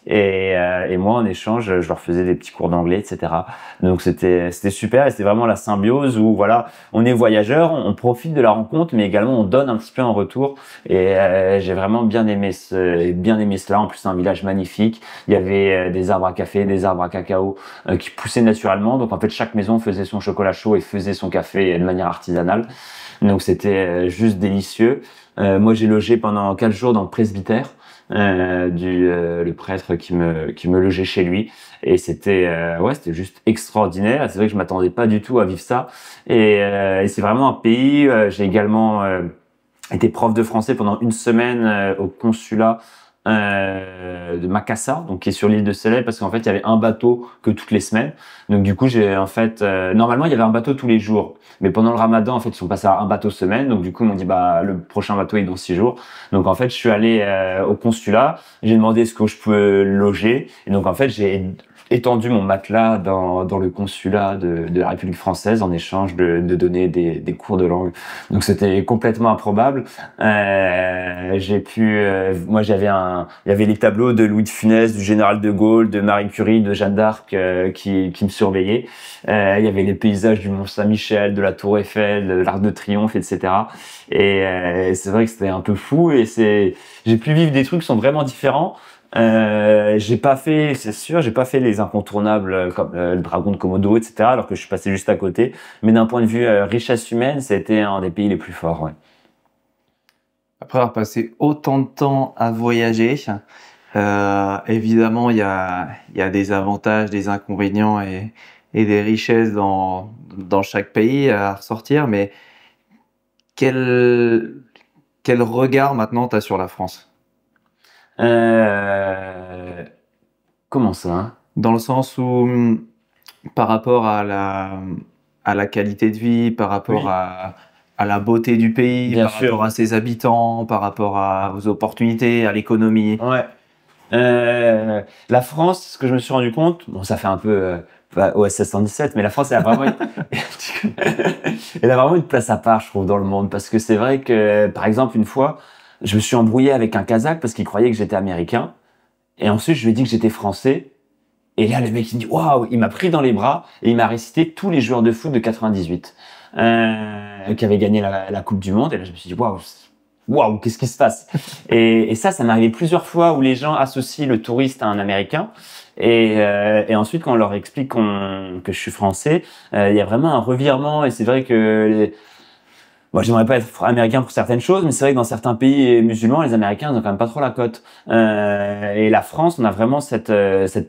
Et moi en échange, je leur faisais des petits cours d'anglais, etc. Donc c'était super et c'était vraiment la symbiose où voilà, on est voyageur, on profite de la rencontre, mais également on donne un petit peu en retour. Et j'ai vraiment bien aimé cela. En plus, c'est un village magnifique. Il y avait des arbres à café, des arbres à cacao qui poussaient naturellement. Donc en fait, chaque maison faisait son chocolat chaud et faisait son café de manière artisanale. Donc c'était juste délicieux. Moi, j'ai logé pendant 4 jours dans le presbytère. le prêtre qui me logeait chez lui. Et c'était c'était juste extraordinaire. C'est vrai que je m'attendais pas du tout à vivre ça. Et c'est vraiment un pays. J'ai également été prof de français pendant une semaine au consulat de Makassar, donc qui est sur l'île de Soleil, parce qu'en fait il y avait un bateau que toutes les semaines. Donc du coup j'ai en fait normalement il y avait un bateau tous les jours, mais pendant le Ramadan en fait ils sont passés à un bateau semaine. Donc du coup ils m'ont dit bah le prochain bateau est dans 6 jours. Donc en fait je suis allé au consulat, j'ai demandé ce que je pouvais loger, et donc en fait j'ai étendu mon matelas dans le consulat de la République française en échange de donner des cours de langue. Donc c'était complètement improbable. Moi il y avait les tableaux de Louis de Funès, du général de Gaulle, de Marie Curie, de Jeanne d'Arc qui me surveillaient. Il y avait les paysages du Mont Saint-Michel, de la Tour Eiffel, de l'Arc de Triomphe, etc. Et c'est vrai que c'était un peu fou, et j'ai pu vivre des trucs qui sont vraiment différents. J'ai pas fait les incontournables comme le dragon de Komodo, etc., alors que je suis passé juste à côté. Mais d'un point de vue richesse humaine, c'était un des pays les plus forts, ouais. Après avoir passé autant de temps à voyager, évidemment, il y a des avantages, des inconvénients et des richesses dans chaque pays à ressortir. Mais quel regard maintenant tu as sur la France? Comment ça, hein? Dans le sens où, par rapport à la qualité de vie, par rapport Oui. à la beauté du pays, Bien par sûr. rapport à ses habitants, par rapport aux opportunités, à l'économie. Ouais. La France, ce que je me suis rendu compte, bon, ça fait un peu OSS 117, mais la France, elle a vraiment elle a vraiment une place à part, je trouve, dans le monde, parce que c'est vrai que, par exemple, une fois, je me suis embrouillé avec un Kazakh parce qu'il croyait que j'étais américain, et ensuite je lui ai dit que j'étais français. Et là, le mec, il me dit waouh, il m'a pris dans les bras et il m'a récité tous les joueurs de foot de 98 qui avaient gagné la Coupe du Monde. Et là, je me suis dit waouh, qu'est-ce qui se passe? Et ça m'est arrivé plusieurs fois où les gens associent le touriste à un Américain. Et ensuite, quand on leur explique que je suis français, il y a vraiment un revirement. Et c'est vrai que moi, j'aimerais pas être américain pour certaines choses, mais c'est vrai que dans certains pays musulmans, les Américains, ils ont quand même pas trop la cote. Et la France, on a vraiment cette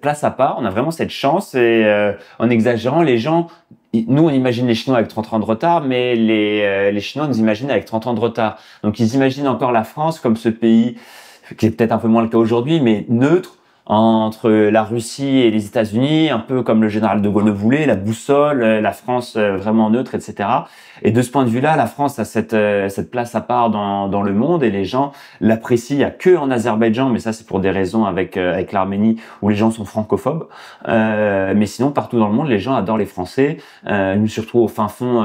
place à part, on a vraiment cette chance. Et en exagérant, les gens, nous, on imagine les Chinois avec 30 ans de retard, mais les Chinois nous imaginent avec 30 ans de retard. Donc, ils imaginent encore la France comme ce pays, qui est peut-être un peu moins le cas aujourd'hui, mais neutre, entre la Russie et les États-Unis, un peu comme le général de Gaulle le voulait, la boussole, la France vraiment neutre, etc. Et de ce point de vue-là, la France a cette place à part dans le monde, et les gens l'apprécient. Il y a que en Azerbaïdjan, mais ça c'est pour des raisons avec l'Arménie, où les gens sont francophobes. Mais sinon, partout dans le monde, les gens adorent les Français. Je me suis retrouvé au fin fond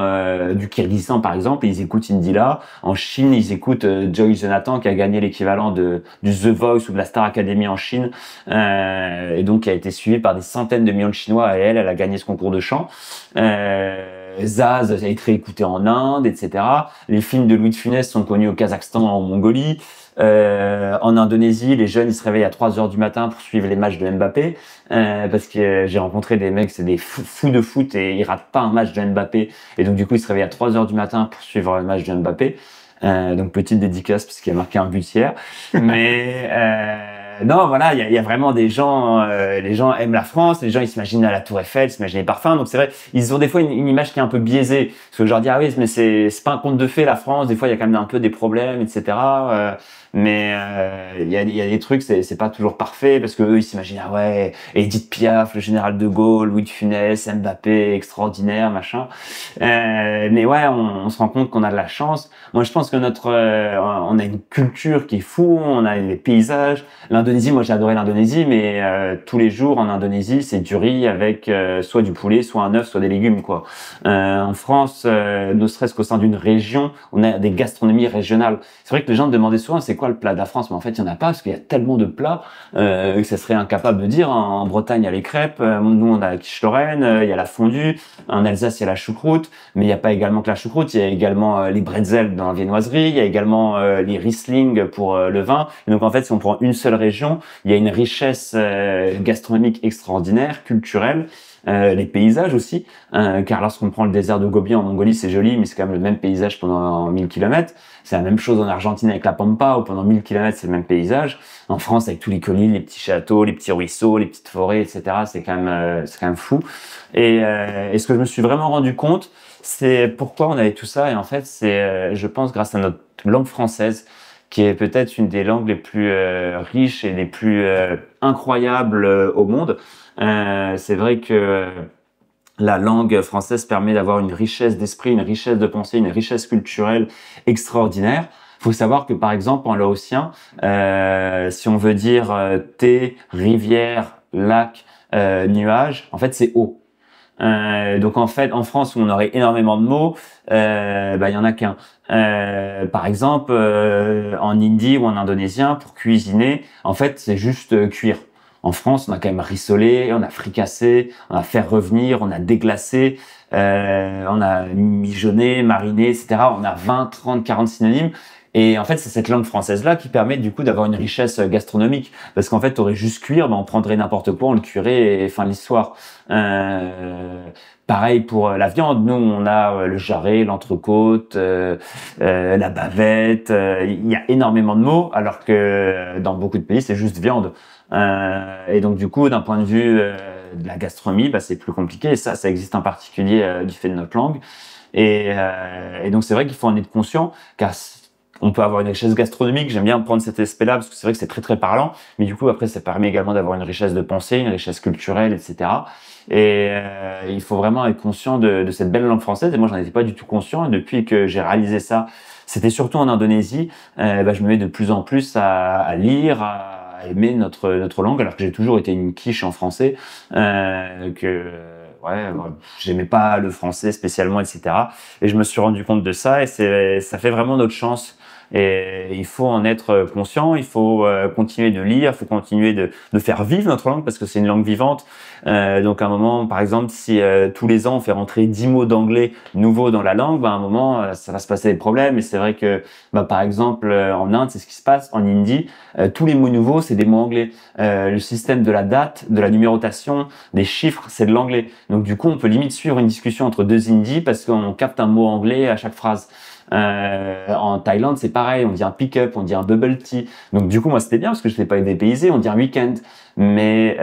du Kyrgyzstan, par exemple, et ils écoutent Indila. En Chine, ils écoutent Joy Jonathan, qui a gagné l'équivalent du The Voice ou de la Star Academy en Chine. Et donc qui a été suivie par des centaines de millions de Chinois, et elle a gagné ce concours de chant. Zaz a été écouté en Inde, etc. Les films de Louis de Funès sont connus au Kazakhstan, en Mongolie. En Indonésie, les jeunes ils se réveillent à 3 heures du matin pour suivre les matchs de Mbappé, parce que j'ai rencontré des mecs, c'est des fous de foot, et ils ratent pas un match de Mbappé, et donc du coup ils se réveillent à 3 heures du matin pour suivre le match de Mbappé. Donc petite dédicace parce qu'il a marqué un but hier. Mais non, voilà, il y a vraiment des gens, les gens aiment la France, les gens ils s'imaginent à la Tour Eiffel, ils s'imaginent les parfums. Donc c'est vrai, ils ont des fois une image qui est un peu biaisée, parce que je leur dis ah oui, mais c'est pas un conte de fées la France, des fois il y a quand même un peu des problèmes, etc. Mais il y a des trucs, c'est pas toujours parfait, parce que eux ils s'imaginent ah ouais, Édith Piaf, le général de Gaulle, Louis de Funès, Mbappé, extraordinaire, machin. Mais ouais, on se rend compte qu'on a de la chance. Moi je pense que on a une culture qui est fou, on a des paysages. L'Indonésie, moi j'ai adoré l'Indonésie, mais tous les jours en Indonésie c'est du riz avec soit du poulet, soit un œuf, soit des légumes, quoi. En France, ne serait-ce qu'au sein d'une région, on a des gastronomies régionales. C'est vrai que les gens me demandaient souvent c'est quoi le plat de la France, mais en fait il y en a pas, parce qu'il y a tellement de plats que ça serait incapable de dire. En Bretagne il y a les crêpes, nous on a la quiche Lorraine, il y a la fondue, en Alsace il y a la choucroute, mais il n'y a pas également que la choucroute, il y a également les bretzels dans la viennoiserie, il y a également les Riesling pour le vin. Et donc en fait si on prend une seule région, il y a une richesse gastronomique extraordinaire, culturelle. les paysages aussi, car lorsqu'on prend le désert de Gobi en Mongolie, c'est joli, mais c'est quand même le même paysage pendant 1000 km. C'est la même chose en Argentine avec la Pampa, où pendant 1000 km, c'est le même paysage. En France, avec tous les collines, les petits châteaux, les petits ruisseaux, les petites forêts, etc., c'est quand même fou. Et ce que je me suis vraiment rendu compte, c'est pourquoi on avait tout ça. Et en fait, c'est, je pense, grâce à notre langue française, qui est peut-être une des langues les plus riches et les plus incroyables au monde. C'est vrai que la langue française permet d'avoir une richesse d'esprit, une richesse de pensée, une richesse culturelle extraordinaire. Il faut savoir que, par exemple, en laotien, si on veut dire thé, rivière, lac, nuage, en fait, c'est eau. Donc en fait, en France où on aurait énormément de mots, il y en a qu'un. Par exemple, en hindi ou en indonésien, pour cuisiner, en fait, c'est juste cuire. En France, on a quand même rissolé, on a fricassé, on a fait revenir, on a déglacé, on a mijoté, mariné, etc. On a 20, 30, 40 synonymes. Et en fait, c'est cette langue française-là qui permet du coup d'avoir une richesse gastronomique. Parce qu'en fait, tu aurais juste cuire, on prendrait n'importe quoi, on le cuirait et fin de l'histoire. Pareil pour la viande, nous on a le jarret, l'entrecôte, la bavette, il y a énormément de mots, alors que dans beaucoup de pays c'est juste viande. Et donc du coup, d'un point de vue de la gastronomie, c'est plus compliqué. Et ça existe en particulier du fait de notre langue. Et donc c'est vrai qu'il faut en être conscient, car on peut avoir une richesse gastronomique. J'aime bien prendre cet aspect-là parce que c'est vrai que c'est très très parlant. Mais du coup, après, ça permet également d'avoir une richesse de pensée, une richesse culturelle, etc. Et il faut vraiment être conscient de cette belle langue française. Et moi, j'en étais pas du tout conscient. Et depuis que j'ai réalisé ça, c'était surtout en Indonésie, je me mets de plus en plus à lire, à aimer notre langue, alors que j'ai toujours été une quiche en français, j'aimais pas le français spécialement, etc. Et je me suis rendu compte de ça, et ça fait vraiment notre chance. Et il faut en être conscient, il faut continuer de lire, il faut continuer de faire vivre notre langue, parce que c'est une langue vivante. Donc à un moment, par exemple, si tous les ans on fait rentrer 10 mots d'anglais nouveaux dans la langue, à un moment ça va se passer des problèmes. Et c'est vrai que par exemple en Inde, c'est ce qui se passe. En hindi, tous les mots nouveaux, c'est des mots anglais. Le système de la date, de la numérotation, des chiffres, c'est de l'anglais. Donc du coup, on peut limite suivre une discussion entre deux hindis parce qu'on capte un mot anglais à chaque phrase. En Thaïlande, c'est pareil, on dit un pick-up, on dit un bubble tea. Donc du coup, moi, c'était bien parce que je n'étais pas dépaysé, on dit un week-end. Mais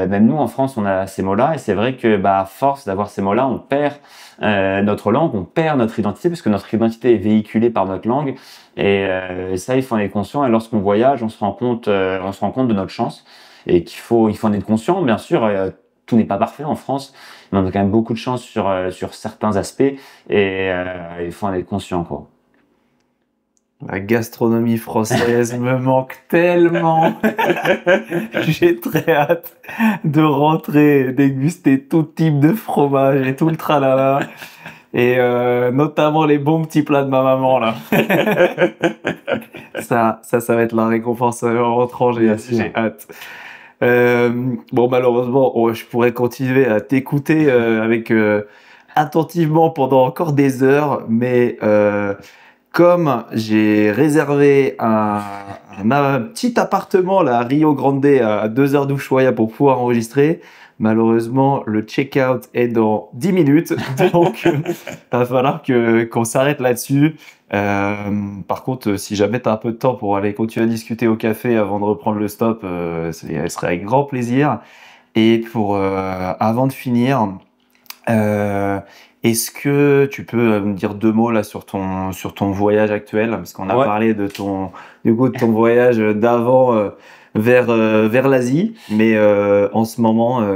même nous, en France, on a ces mots-là, et c'est vrai que à force d'avoir ces mots-là, on perd notre langue, on perd notre identité, parce que notre identité est véhiculée par notre langue. Et ça, il faut en être conscient. Et lorsqu'on voyage, on se rend compte de notre chance, et il faut en être conscient. Bien sûr, tout n'est pas parfait en France, mais on a quand même beaucoup de chance sur certains aspects, et il faut en être conscient, quoi. La gastronomie française me manque tellement. J'ai très hâte de rentrer, déguster tout type de fromage et tout le tralala. Et notamment les bons petits plats de ma maman, là. Ça va être la récompense en rentrant, j'ai hâte. Malheureusement, je pourrais continuer à t'écouter avec attentivement pendant encore des heures, mais comme j'ai réservé un petit appartement là, à Rio Grande, à 2 heures d'Ushuaia pour pouvoir enregistrer, malheureusement, le check-out est dans 10 minutes. Donc, va falloir qu'on s'arrête là-dessus. Par contre, si jamais tu as un peu de temps pour aller continuer à discuter au café avant de reprendre le stop, ce serait avec grand plaisir. Et avant de finir, est-ce que tu peux me dire 2 mots là sur ton voyage actuel, parce qu'on a parlé de ton voyage d'avant vers l'Asie, mais en ce moment,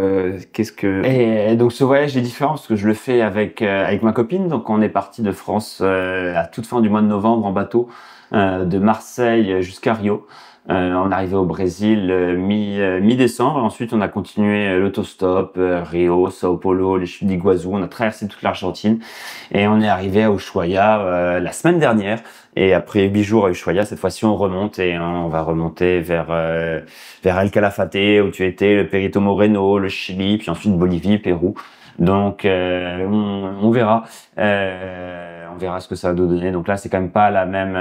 qu'est-ce que... Et donc ce voyage est différent parce que je le fais avec ma copine. Donc on est parti de France à toute fin du mois de novembre en bateau, de Marseille jusqu'à Rio. On est arrivé au Brésil mi-décembre. Ensuite, on a continué l'autostop, Rio, Sao Paulo, les chutes d'Iguazu. On a traversé toute l'Argentine et on est arrivé à Ushuaia la semaine dernière. Et après 8 jours à Ushuaia, cette fois-ci, on remonte et on va remonter vers El Calafate, où tu étais, le Perito Moreno, le Chili, puis ensuite Bolivie, Pérou. Donc, on verra. On verra ce que ça va nous donner. Donc là, c'est quand même pas la même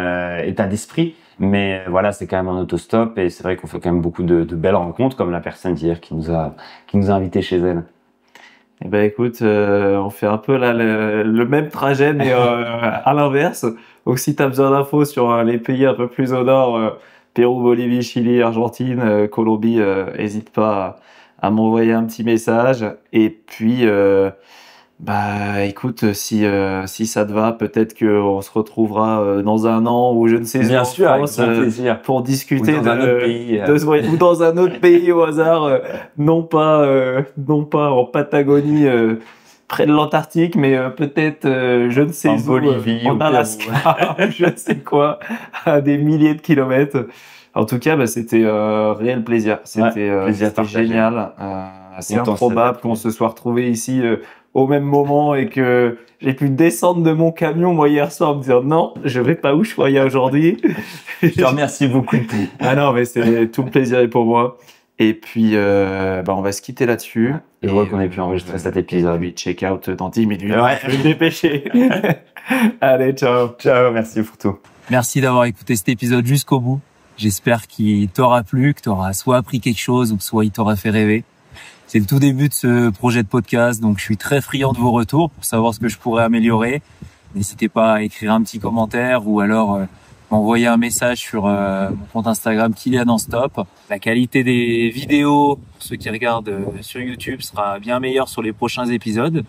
état d'esprit. Mais voilà, c'est quand même en autostop, et c'est vrai qu'on fait quand même beaucoup de belles rencontres, comme la personne d'hier qui nous a invités chez elle. Eh ben écoute, on fait un peu là le même trajet, mais à l'inverse. Donc si tu as besoin d'infos sur les pays un peu plus au nord, Pérou, Bolivie, Chili, Argentine, Colombie, hésite pas à m'envoyer un petit message. Et puis, bah écoute, si ça te va, peut-être qu'on se retrouvera dans un an ou je ne sais Bien en sûr, avec France, grand plaisir. pour discuter Ou dans un autre pays. ou dans un autre pays au hasard, non pas en Patagonie, près de l'Antarctique, mais peut-être je ne sais En où, Bolivie, au en Pérou. Alaska, je ne sais quoi, à des milliers de kilomètres. En tout cas, bah, c'était réel plaisir. C'était plaisir c'était partagé. génial. C'est Longtemps, ça improbable date. qu'on se soit retrouvé ici au même moment et que j'ai pu descendre de mon camion moi hier soir en me disant non, je vais pas où je croyais aujourd'hui. Je te remercie beaucoup. Ah non, mais c'est tout le plaisir est pour moi. Et puis, bah, on va se quitter là-dessus. Heureux qu'on ait pu enregistrer cet épisode. Et puis, check out dans 10 minutes. Ouais. Je vais me dépêcher. Allez, ciao. Ciao, merci pour tout. Merci d'avoir écouté cet épisode jusqu'au bout. J'espère qu'il t'aura plu, que tu auras soit appris quelque chose ou que soit il t'aura fait rêver. C'est le tout début de ce projet de podcast, donc je suis très friand de vos retours pour savoir ce que je pourrais améliorer. N'hésitez pas à écrire un petit commentaire ou alors m'envoyer un message sur mon compte Instagram Kylian en Stop. La qualité des vidéos, pour ceux qui regardent sur YouTube, sera bien meilleure sur les prochains épisodes.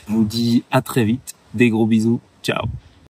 Je vous dis à très vite. Des gros bisous. Ciao.